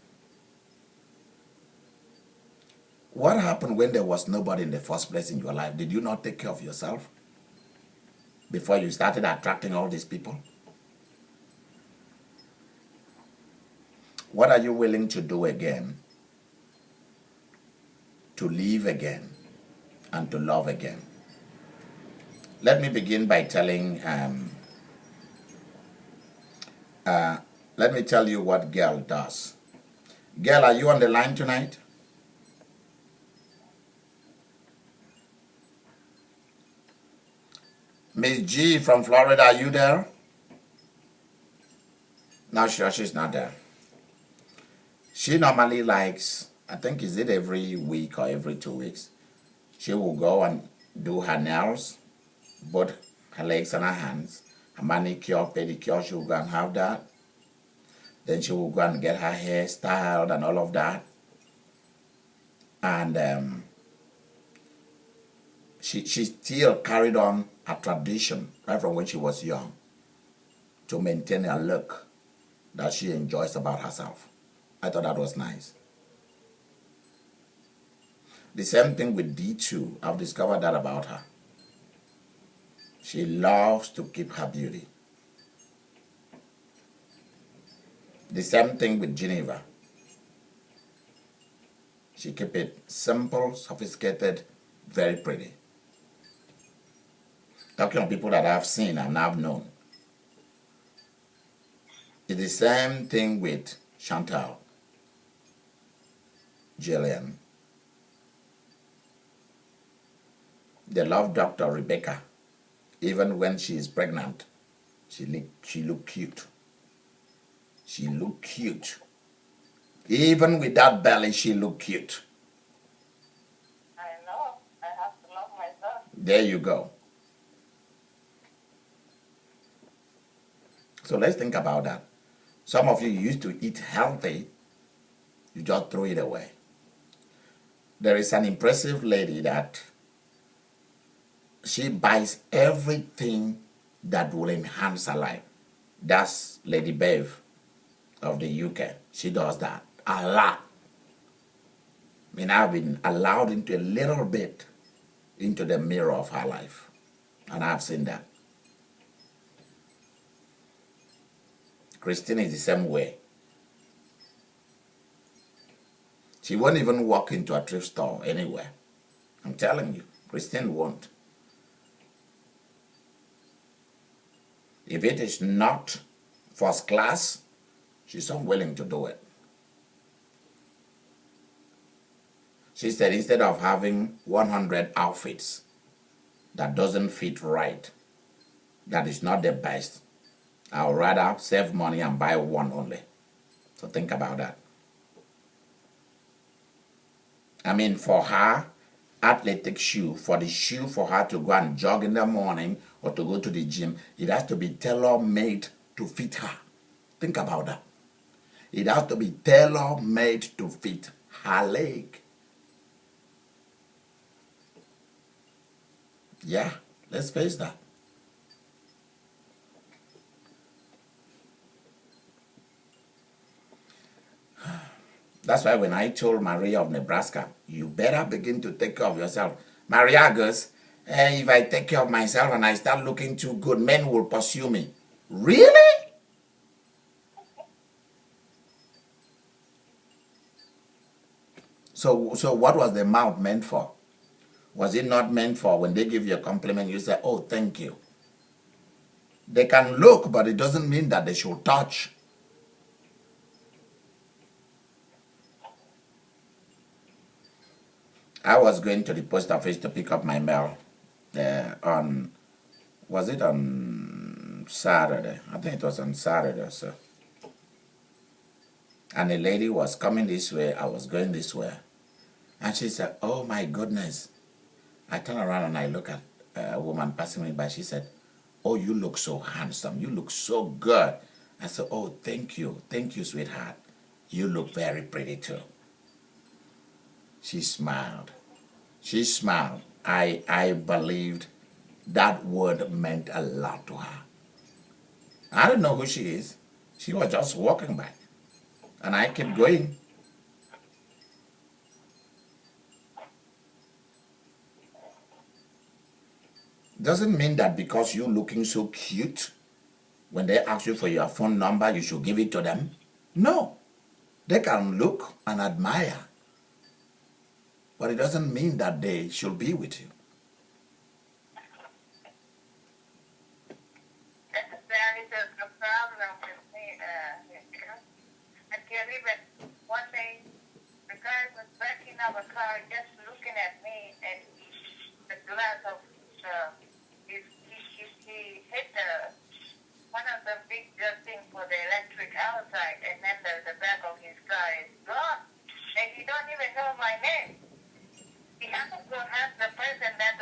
What happened when there was nobody in the first place in your life? Did you not take care of yourself? before you started attracting all these people? What are you willing to do again to live again and to love again? Let me begin by telling, let me tell you what girl does. Girl, are you on the line tonight? Miss G from Florida, are you there? Not sure, she's not there. She normally likes, I think is it every week or every 2 weeks, she will go and do her nails, both her legs and her hands, her manicure, pedicure, she will go and have that. Then she will go and get her hair styled and all of that. And she still carried on a tradition right from when she was young to maintain a look that she enjoys about herself. I thought that was nice. The same thing with D2. I've discovered that about her. She loves to keep her beauty. The same thing with Geneva. She keep it simple, sophisticated, very pretty. Talking of people that I've seen and I've known. It's the same thing with Chantal, Jillian, the love doctor Rebecca. Even when she is pregnant, she look cute. She look cute. Even with that belly, she look cute. I know. I have to love myself. There you go. So let's think about that. Some of you used to eat healthy, you just throw it away. There is an impressive lady that she buys everything that will enhance her life. That's Lady Bev of the UK. She does that a lot. I mean, I've been allowed into a little bit into the mirror of her life, and I've seen that. Christine is the same way. She won't even walk into a thrift store anywhere. I'm telling you, Christine won't. If it is not first class, she's unwilling to do it. She said instead of having 100 outfits that doesn't fit right, that is not the best, I would rather save money and buy one only. So think about that. I mean, for her, athletic shoe, for the shoe for her to go and jog in the morning or to go to the gym, it has to be tailor-made to fit her. Think about that. It has to be tailor-made to fit her leg. Yeah, let's face that. That's why when I told Maria of Nebraska, you better begin to take care of yourself. Maria goes, if I take care of myself and I start looking too good, men will pursue me. Really? So what was the mouth meant for? Was it not meant for when they give you a compliment, you say, oh, thank you? They can look, but it doesn't mean that they should touch. I was going to the post office to pick up my mail was it on Saturday? I think it was on Saturday or so. And a lady was coming this way, I was going this way. And she said, oh my goodness. I turned around and I look at a woman passing me by. She said, oh, you look so handsome. You look so good. I said, oh, thank you. Thank you, sweetheart. You look very pretty too. She smiled. She smiled. I believed that word meant a lot to her. I don't know who she is. She was just walking by. And I kept going. doesn't mean that because you're looking so cute, when they ask you for your phone number, you should give it to them. No. They can look and admire, but it doesn't mean that they should be with you. There is a problem with me. I can't even, one day, the guy was backing up a car just looking at me, and the glass of he hit one of the big things for the electric outside, and then the back of his car is gone. And he don't even know my name. He happened to have the person that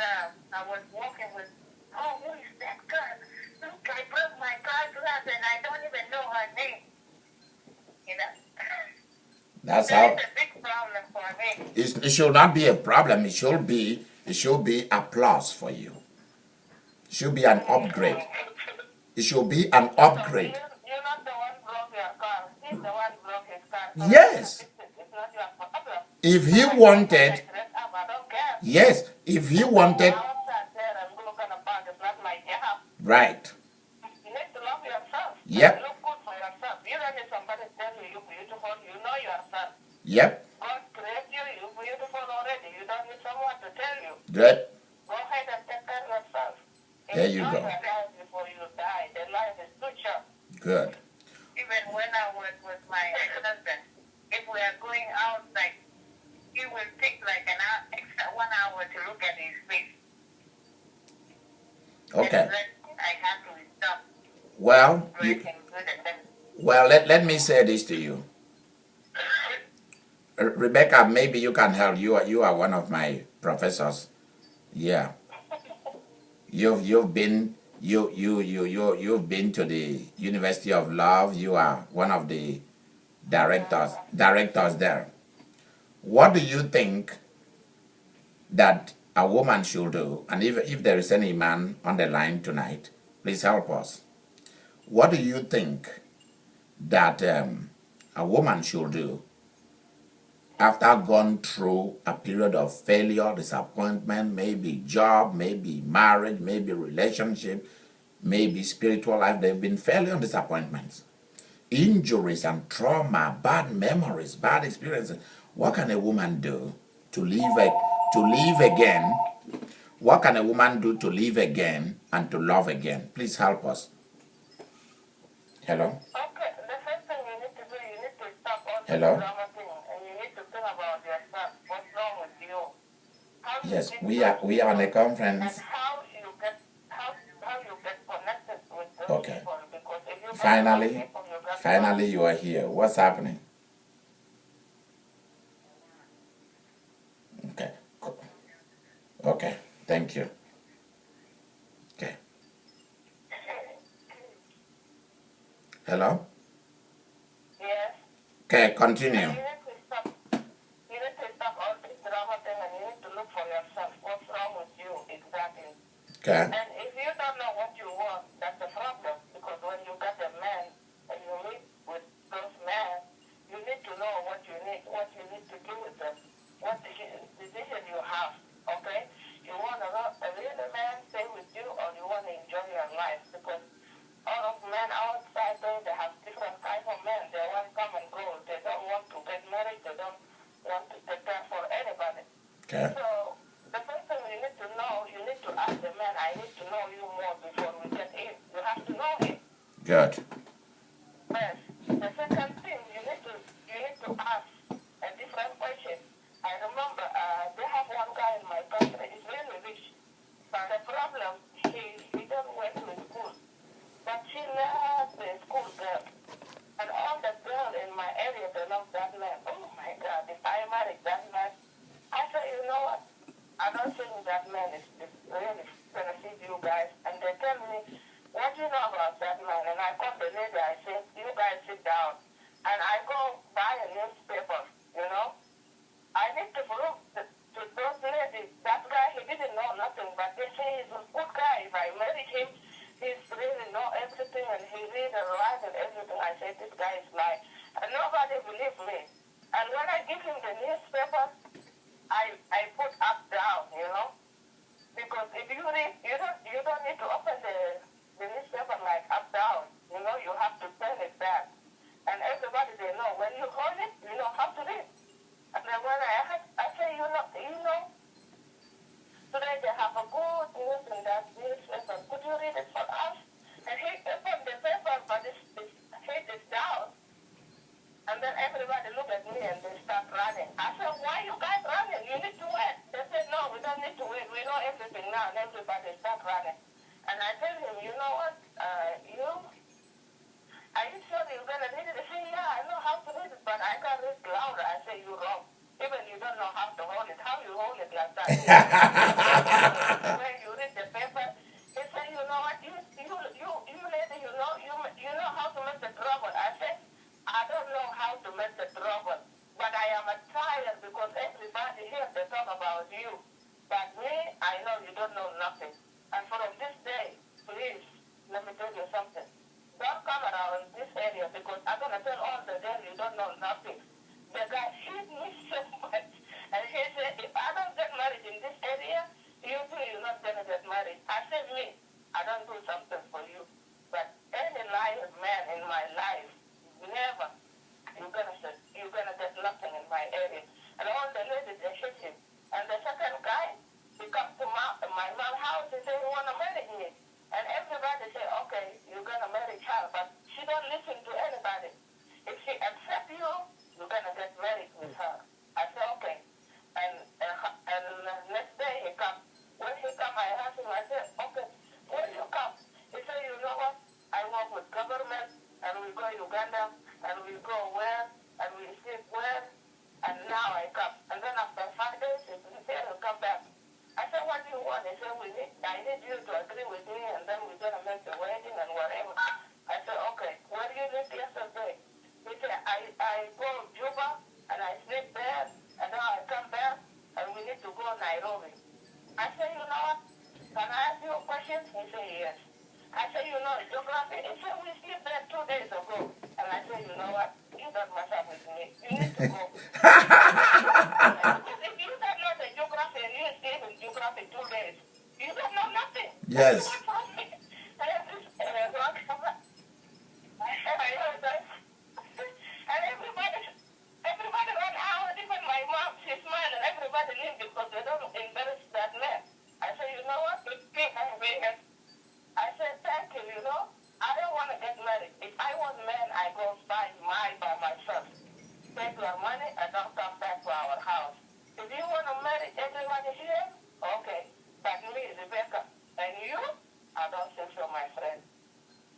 I was walking with. Oh, who is that girl? Look, I broke my car glass and I don't even know her name. You know? That's So how. it's a big problem for me. It should not be a problem. It should be applause for you. It should be an upgrade. It should be an upgrade. You're not the one who broke your car. He's the one who broke his car. So Yes. it's not your problem. If he wanted, I don't care. yes, if he wanted, Outside there and look at the park. It's not my job. right. You need to love yourself. Yep. And look good for yourself. You don't need somebody to tell you you're beautiful. You know yourself. Yep. God created you. You're beautiful already. You don't need someone to tell you. Good. Go ahead and take care of yourself. There you Enjoy go. your life before you die. The life is too short. Good. Even when I was with my ex-husband, if we are going out, like, he will take like an hour, extra 1 hour to look at his face. Okay. And then I have to stop Well, drinking good and then let me say this to you. Rebecca, maybe you can help. You are one of my professors. Yeah. You've been you've been to the University of Love. You are one of the directors there. What do you think that a woman should do? And if there is any man on the line tonight, please help us. What do you think that a woman should do after gone through a period of failure, disappointment, maybe job, maybe marriage, maybe relationship, maybe spiritual life? They've been failure and disappointments, injuries and trauma, bad memories, bad experiences. What can a woman do to live again? What can a woman do to live again and to love again? Please help us. Hello? okay, the first thing you need to do, you need to stop all Hello? the drama thing, and you need to think about yourself. What's wrong with you? How you Yes, think we are on a and conference. how you get connected with those Okay. people. Because if you get Finally, those people, you got finally you are here. What's happening? Okay. Okay. Thank you. Okay. Hello? yes. Okay, continue. You need to stop all this drama thing, and you need to look for yourself. What's wrong with you exactly? Okay. And if you don't know what you want, that's the problem. Because when you got a man and you meet with those men, you need to know what you need to do with them, what decision you have. Okay? You want a real man stay with you, or you want to enjoy your life? Because all of men outside there, they have different kinds of men. They want to come and go. They don't want to get married. They don't want to take care for anybody. Okay. So the first thing you need to know, you need to ask the man, I need to know you more before we get in. You have to know him. Good. Yes. The second thing, you need to ask a different question. I remember they have one guy in my country. He's really rich, but the problem, he don't went to school. But she loves the school girl. And all the girls in my area, they love that man. Oh my God, if I marry that man, I say, you know what? I don't think that man is really going to feed you guys. And they tell me, what do you know about that man? And I call the lady, I say, you guys sit down. And I go buy a newspaper, you know. I need to prove to those ladies, that guy, he didn't know nothing, but they say he's a good guy. If I marry him, he's really know everything, and he read and write and everything. I say, this guy is lying. And nobody believes me. And when I give him the newspaper, I put up down, you know. Because if you read, you don't you don't need to open the newspaper like up down. You know, you have to turn it back. And everybody they know when you hold it, you know how to read. And then when I say, you know, today they have a good news in that newspaper. Could you read it for us? And he opened the paper, but his head is down. And then everybody look at me and they start running. I said, why you guys running? You need to wait. They said, no, we don't need to wait. We know everything now. And everybody start running. And I tell him, you know what? Are you sure you're going to read it? He said, yeah, I know how to read it, but I can't read louder. I say, you're wrong. Even you don't know how to hold it. How you hold it like that? When you read the paper, he said, you know what? You lady, you know how to make the trouble. I said, I don't know how to make the trouble, but I am tired because everybody here, they talk about you. But me, I know you don't know nothing. And from this day, please, let me tell you something. Don't come around this area because I'm going to tell all the day you don't know nothing. The guy hit me so much. And he said, if I don't get married in this area, you too, you're not going to get married. I said, me, I don't do something for you. But any liar man in my life, never, you're gonna get nothing in my area. And all the ladies, they hit him. And the second guy, he comes to my mom's house and say, he wanna marry me. And everybody say, okay, you're gonna marry her, but she don't listen to anybody. If she accepts you, you're gonna get married with her. I say, okay. And next day he comes. When he comes, I ask him, I said, okay, when you come? He said, you know what? I work with government, and we go Uganda, and we go where, and we sleep where, and now I come. And then after 5 days, he said, he'll come back. I said, what do you want? He said, I need you to agree with me, and then we're going to make the wedding and whatever. I said, okay, where did you live yesterday? He said, I go Juba, and I sleep there, and now I come back, and we need to go Nairobi. I said, you know what? Can I ask you a question? He said, yes. I said, you know, geography. He said, we sleep there 2 days ago. And I said, you know what? You don't mess up with me. You need to go. Because if you don't know the geography and you sleep in geography 2 days, you don't know nothing. Yes. And everybody run out. Even my mom, she smiled, and everybody leave because they don't embarrass that man. I said, you know what? I said, thank you, you know. I don't want to get married. If I want men, I go buy by myself. Take your money and don't come back to our house. If you want to marry everybody here, okay. But me, Rebecca, and you, I don't think so, my friend.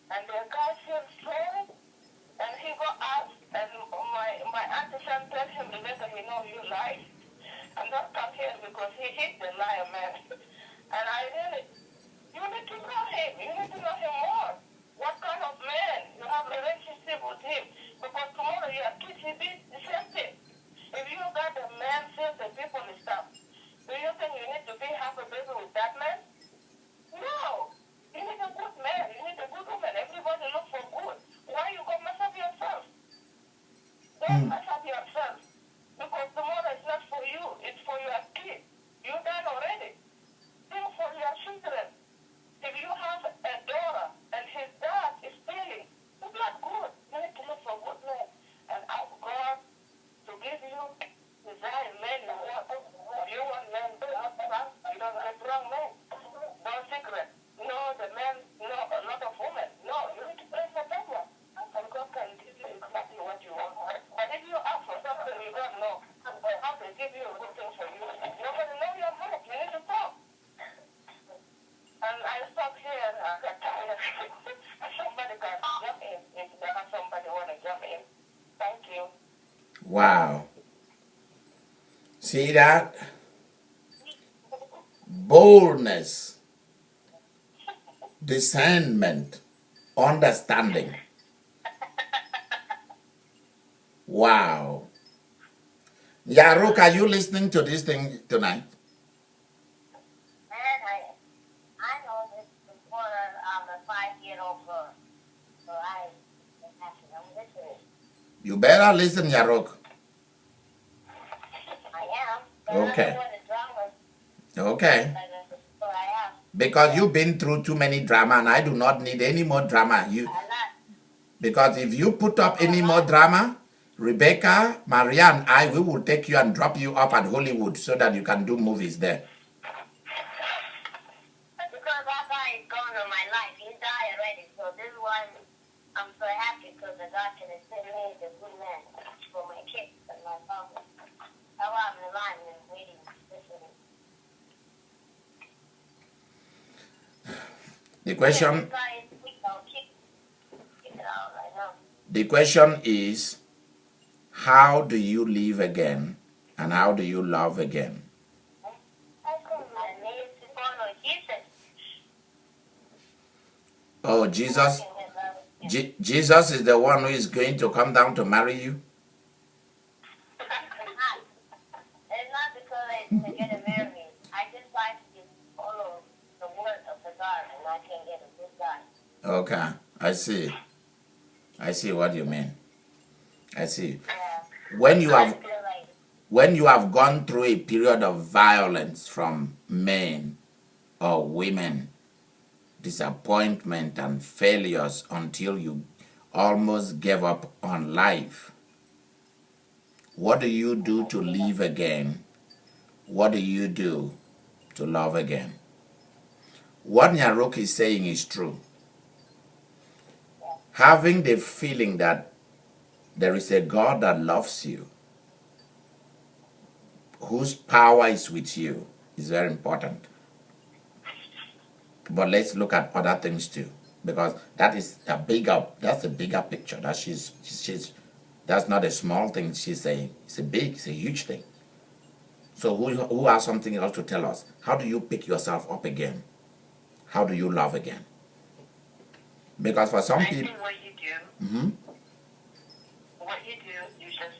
And the guy feels sorry, and he go out, and my auntie son tells him, Rebecca, you know you lie. And don't come here because he hit the liar man. And I really, you need to know him. You need to know him more. What kind of man you have a relationship with him? Because tomorrow your kids will be the same thing. If you got a man, says the people and stuff, do you think you need to be happy baby with that man? No. You need a good man. You need a good woman. Everybody look for good. Why you go mess up yourself? Don't mess up yourself. Because tomorrow is not for you. It's for your kid. You done already. Think for your children. If you have a daughter and his dad is stealing, it's not good. You need to look for good men and ask God to give you desire men you want. If you want men, you don't get wrong men. No secret. No, the men, no, a lot of women. No, you need to pray for that one. And God can give you exactly what you want. But if you ask for something you don't know, how to give you a good thing for you, nobody know your heart. You need to talk. And I stop here. I got tired. Somebody can jump in if they have somebody want to jump in. Thank you. Wow. See that? Boldness, discernment, understanding. Wow. Yarok, are you listening to this thing tonight? I know this before I'm a 5-year-old girl. So I'm listening. You better listen, Yarok. I am. But Okay. I don't want to drama. Okay. So I am. Because you've been through too many drama, and I do not need any more drama. Because if you put up any more drama, Rebecca, Maria, and I, we will take you and drop you off at Hollywood so that you can do movies there. Because that guy is gone in my life. He died already. So this is why I'm so happy because the God can send me the good man for my kids and my family. That's why I'm alive and waiting, listening. The question, This guy is weak. I'll keep it out right now. the question is, how do you live again and how do you love again? I need to follow Jesus. Oh, Jesus, Walking his love. Jesus is the one who is going to come down to marry you? It's not because I to get married. I just like to follow the word of the God, and I can get a good guy. Okay, I see. I see what you mean. I see. Yeah. When you I have feel like when you have gone through a period of violence from men or women, disappointment and failures until you almost gave up on life, what do you do to live again? What do you do to love again? What Nyaruk is saying is true. Having the feeling that there is a God that loves you, whose power is with you, is very important. But let's look at other things too, because that's a bigger picture. That she's that's not a small thing she's saying. It's a huge thing. So who has something else to tell us? How do you pick yourself up again? How do you love again? Because for some I people, think what you do, you just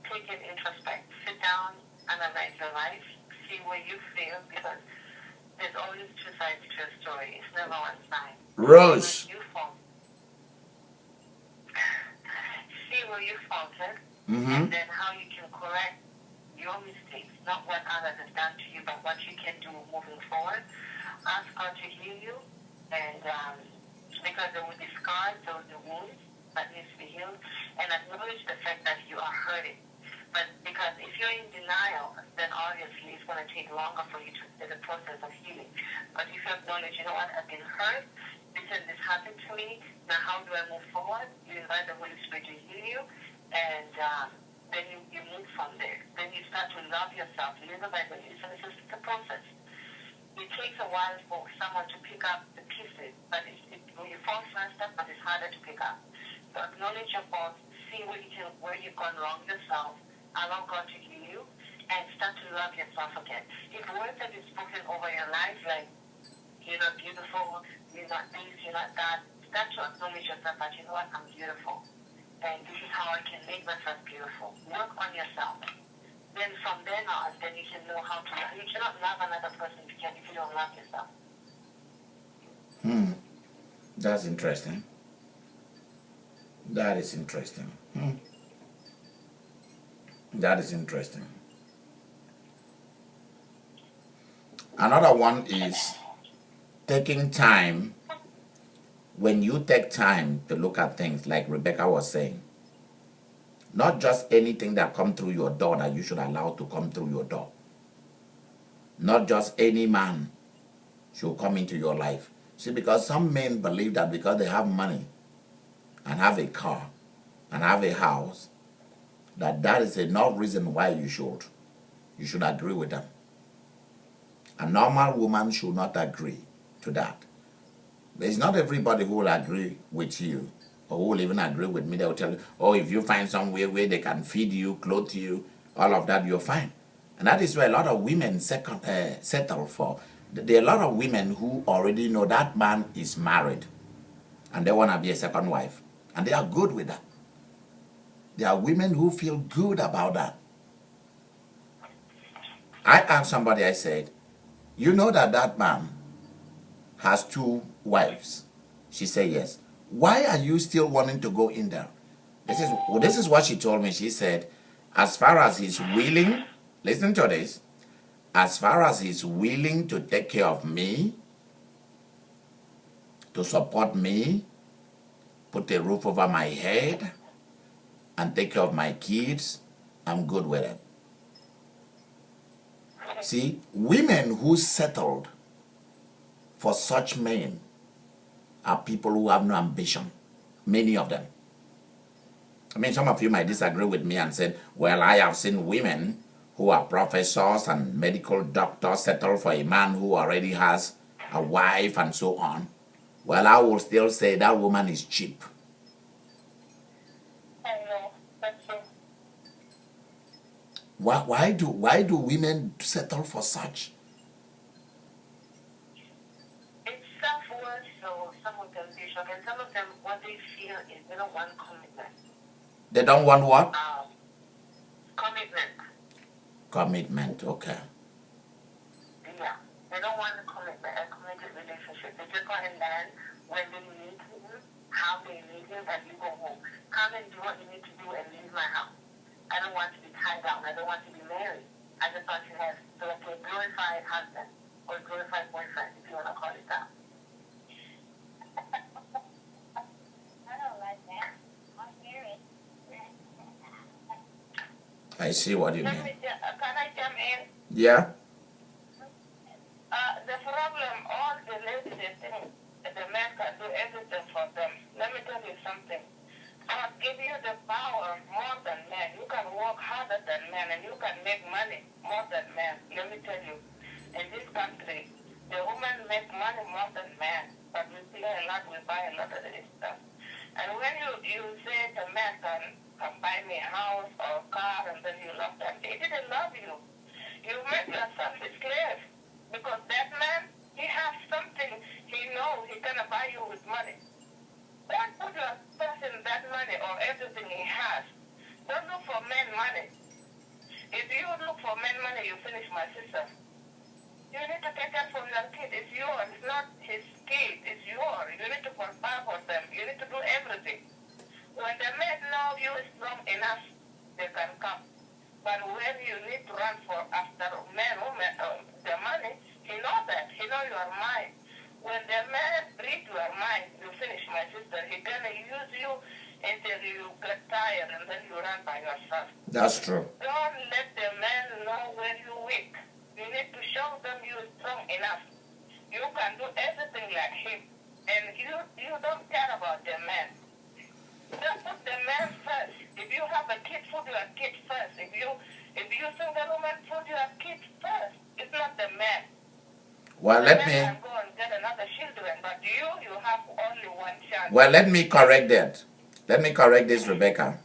take an introspect, sit down, analyze your life, see where you feel, because there's always two sides to a story. It's never one side. Rose, See where you faltered, mm-hmm. and then how you can correct your mistakes, not what others have done to you, but what you can do moving forward. Ask God to heal you, and because there will be scars, there will be wounds that needs to be healed, and acknowledge the fact that you are hurting. But because if you're in denial, then obviously it's going to take longer for you to do the process of healing. But if you acknowledge, you know what, I've been hurt, this happened to me, now how do I move forward? You invite the Holy Spirit to heal you, and then you move from there. Then you start to love yourself. Little by little, it's a process. It takes a while for someone to pick up the pieces, but you fall first step, but it's harder to pick up. So acknowledge your faults, see where you've gone wrong yourself, allow God to heal you, and start to love yourself again. If words have been spoken over your life, like you're not beautiful, you're not this, you're not that, start to acknowledge yourself that, you know what, I'm beautiful. And this is how I can make myself beautiful. Work on yourself. Then from then on, then you can know how to love. You cannot love another person if you don't love yourself. That's interesting. That is interesting. That is interesting. Another one is taking time. When you take time to look at things, like Rebecca was saying, not just anything that comes through your door that you should allow to come through your door. Not just any man should come into your life. See, because some men believe that because they have money and have a car and have a house, that is enough reason why you should agree with them. A normal woman should not agree to that. There's not everybody who will agree with you, or who will even agree with me. They will tell you, oh, if you find somewhere where they can feed you, clothe you, all of that, you're fine. And that is where a lot of women settle for. There are a lot of women who already know that man is married, and they want to be a second wife, and they are good with that. There are women who feel good about that. I asked somebody, I said, you know that man has 2 wives? She said yes. Why are you still wanting to go in there? This is what she told me. She said, as far as he's willing, listen to this, as far as he's willing to take care of me, to support me, put a roof over my head, and take care of my kids, I'm good with it. See, women who settled for such men are people who have no ambition. Many of them. I mean, some of you might disagree with me and say, well, I have seen women who are professors and medical doctors settle for a man who already has a wife and so on. Well, I will still say that woman is cheap. I know, that's true. Why do women settle for such? It's self-worth, so some of them feel shocked, and some of them, what they feel is they don't want commitment. They don't want what? Commitment. Commitment, okay. Yeah. They don't want a committed relationship. They just want a man when they need him, how they need him, and you go home. Come and do what you need to do and leave my house. I don't want to be tied down. I don't want to be married. I just want to have a glorified husband or glorified boyfriend, if you want to call it that. I don't like that. I'm married. I see what you mean. Can I jump in? Yeah? The problem, all the ladies, they think the man can do everything for them. Let me tell you something. God give you the power more than men. You can work harder than men, and you can make money more than men. Let me tell you, in this country, the women make money more than men, but we play a lot, we buy a lot of this stuff. And when you say the man can buy me a house or a car, and then you love them, they didn't love you. You make yourself a slave. Because that man, he has something he knows he's going to buy you with money. Don't put yourself in that money or everything he has. Don't look for men money. If you look for men money, you finish, my sister. You need to take care from your kid. It's yours. It's not his kid. It's yours. You need to provide for them. You need to do everything. When the men know you is strong enough, they can come. But when you need to run for after men, women, the money, he knows that. He knows your mind. When the man read your mind, you finish, my sister. He's going to use you until you get tired and then you run by yourself. That's true. Don't let the man know when you're weak. You need to show them you're strong enough. You can do everything like him. And you don't care about the man. Just put the man first. If you have a kid, put your kid first. If you single woman, put your kid first. It's not the man. Well, the let man me... can go and get another children, but you have only one child. Well, let me correct that. Let me correct this, Rebecca.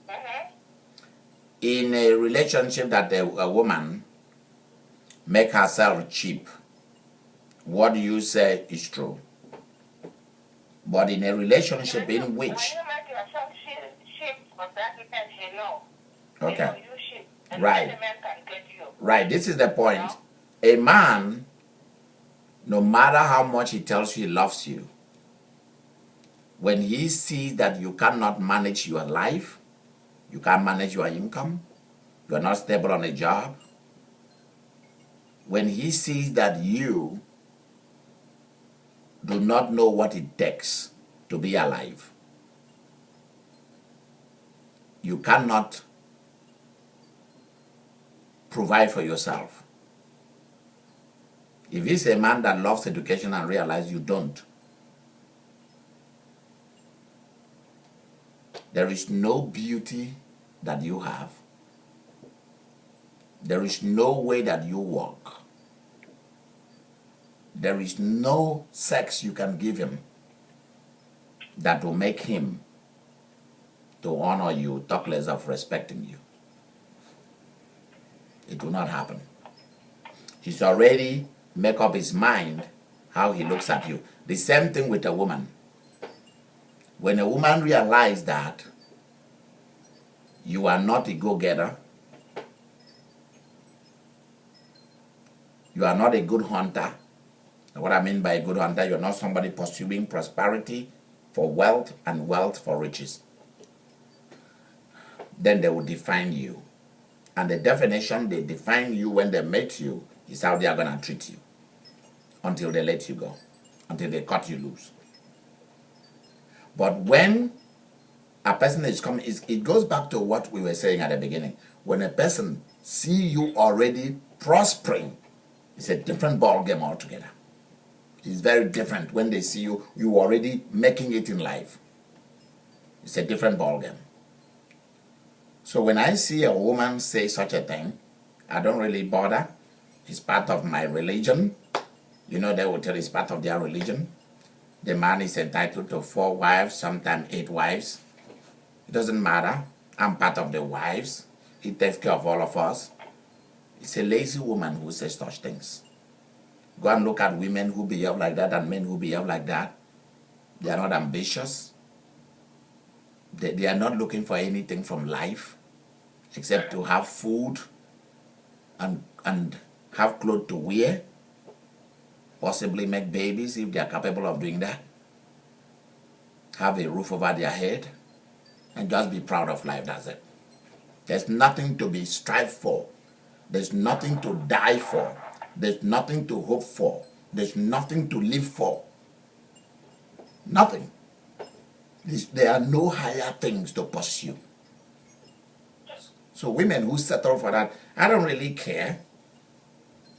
Mm-hmm. In a relationship that a woman make herself cheap, what you say is true. But in a relationship in which... When you make yourself cheap for that man, he know. Okay. He know you cheap. And Right. any man can get you. Right, this is the point. A man, no matter how much he tells you he loves you, when he sees that you cannot manage your life, you can't manage your income, you are not stable on a job, when he sees that you do not know what it takes to be alive, you cannot provide for yourself. If he's a man that loves education and realizes you don't, there is no beauty that you have. There is no way that you walk. There is no sex you can give him that will make him to honor you, talk less of respecting you. It will not happen. He's already make up his mind how he looks at you. The same thing with a woman. When a woman realizes that you are not a go-getter, you are not a good hunter. And what I mean by a good hunter, you're not somebody pursuing prosperity for wealth and wealth for riches. Then they will define you And the definition they define you when they met you is how they are going to treat you until they let you go, until they cut you loose. But when a person is coming, it goes back to what we were saying at the beginning. When a person see you already prospering, it's a different ball game altogether. It's very different when they see you already making it in life. It's a different ball game. So when I see a woman say such a thing, I don't really bother. It's part of my religion. You know, they will tell it's part of their religion. The man is entitled to 4 wives, sometimes 8 wives. It doesn't matter. I'm part of the wives. He takes care of all of us. It's a lazy woman who says such things. Go and look at women who behave like that and men who behave like that. They are not ambitious. They are not looking for anything from life except to have food and have clothes to wear, possibly make babies if they are capable of doing that, have a roof over their head, and just be proud of life. That's it. There's nothing to be strived for. There's nothing to die for. There's nothing to hope for. There's nothing to live for. Nothing. There are no higher things to pursue. So women who settle for that, I don't really care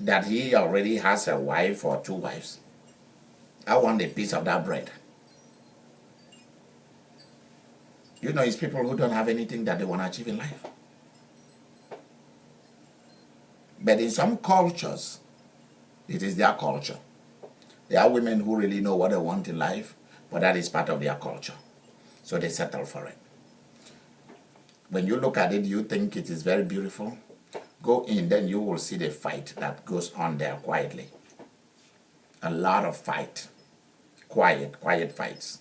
that he already has a wife or 2 wives. I want a piece of that bread. You know, it's people who don't have anything that they want to achieve in life. But in some cultures, it is their culture. There are women who really know what they want in life, but that is part of their culture. So they settle for it. When you look at it, you think it is very beautiful. Go in, then you will see the fight that goes on there quietly. A lot of fight. Quiet fights.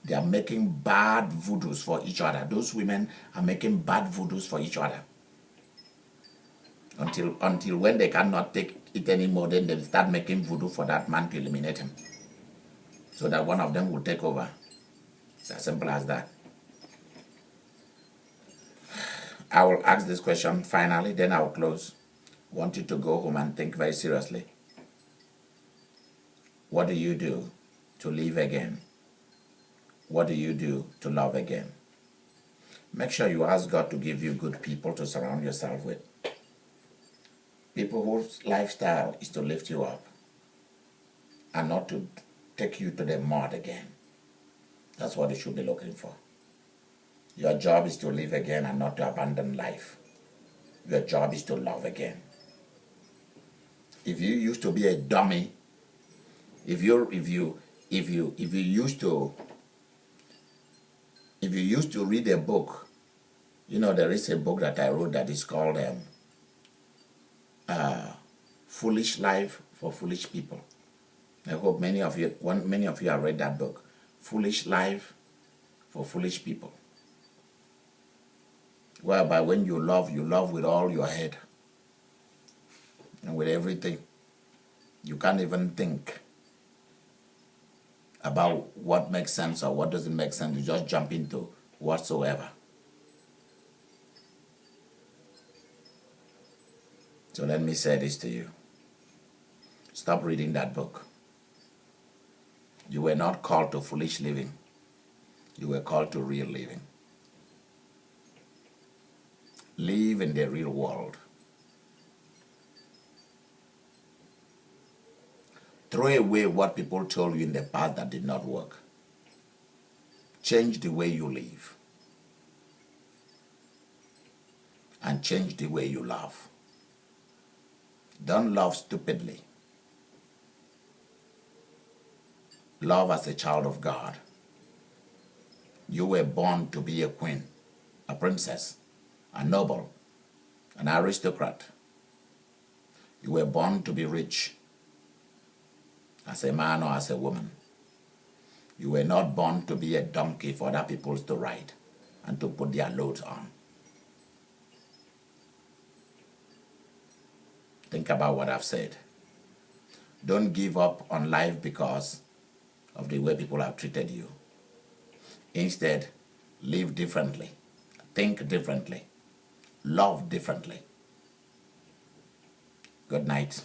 They are making bad voodoos for each other. Those women are making bad voodoos for each other. Until when they cannot take it anymore, then they start making voodoo for that man to eliminate him. So that one of them will take over. It's as simple as that. I will ask this question finally, then I will close. I want you to go home and think very seriously. What do you do to live again? What do you do to love again? Make sure you ask God to give you good people to surround yourself with. People whose lifestyle is to lift you up and not to take you to the mud again. That's what you should be looking for. Your job is to live again and not to abandon life. Your job is to love again. If you used to be a dummy, if you used to read a book, you know, there is a book that I wrote that is called Foolish Life for Foolish People. I hope many of you have read that book. Foolish Life for Foolish People. Whereby when you love with all your head and with everything. You can't even think about what makes sense or what doesn't make sense. You just jump into whatsoever. So let me say this to you. Stop reading that book. You were not called to foolish living. You were called to real living. Live in the real world. Throw away what people told you in the past that did not work. Change the way you live. And change the way you love. Don't love stupidly. Love as a child of God. You were born to be a queen, a princess, a noble, an aristocrat. You were born to be rich, as a man or as a woman. You were not born to be a donkey for other people to ride and to put their loads on. Think about what I've said. Don't give up on life because of the way people have treated you. Instead, live differently, think differently, love differently. Good night.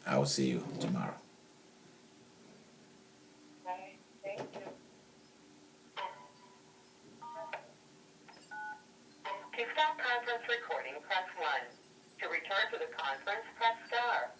I will see you tomorrow. Bye. Thank you. To stop conference recording, press 1. To return to the conference, press star.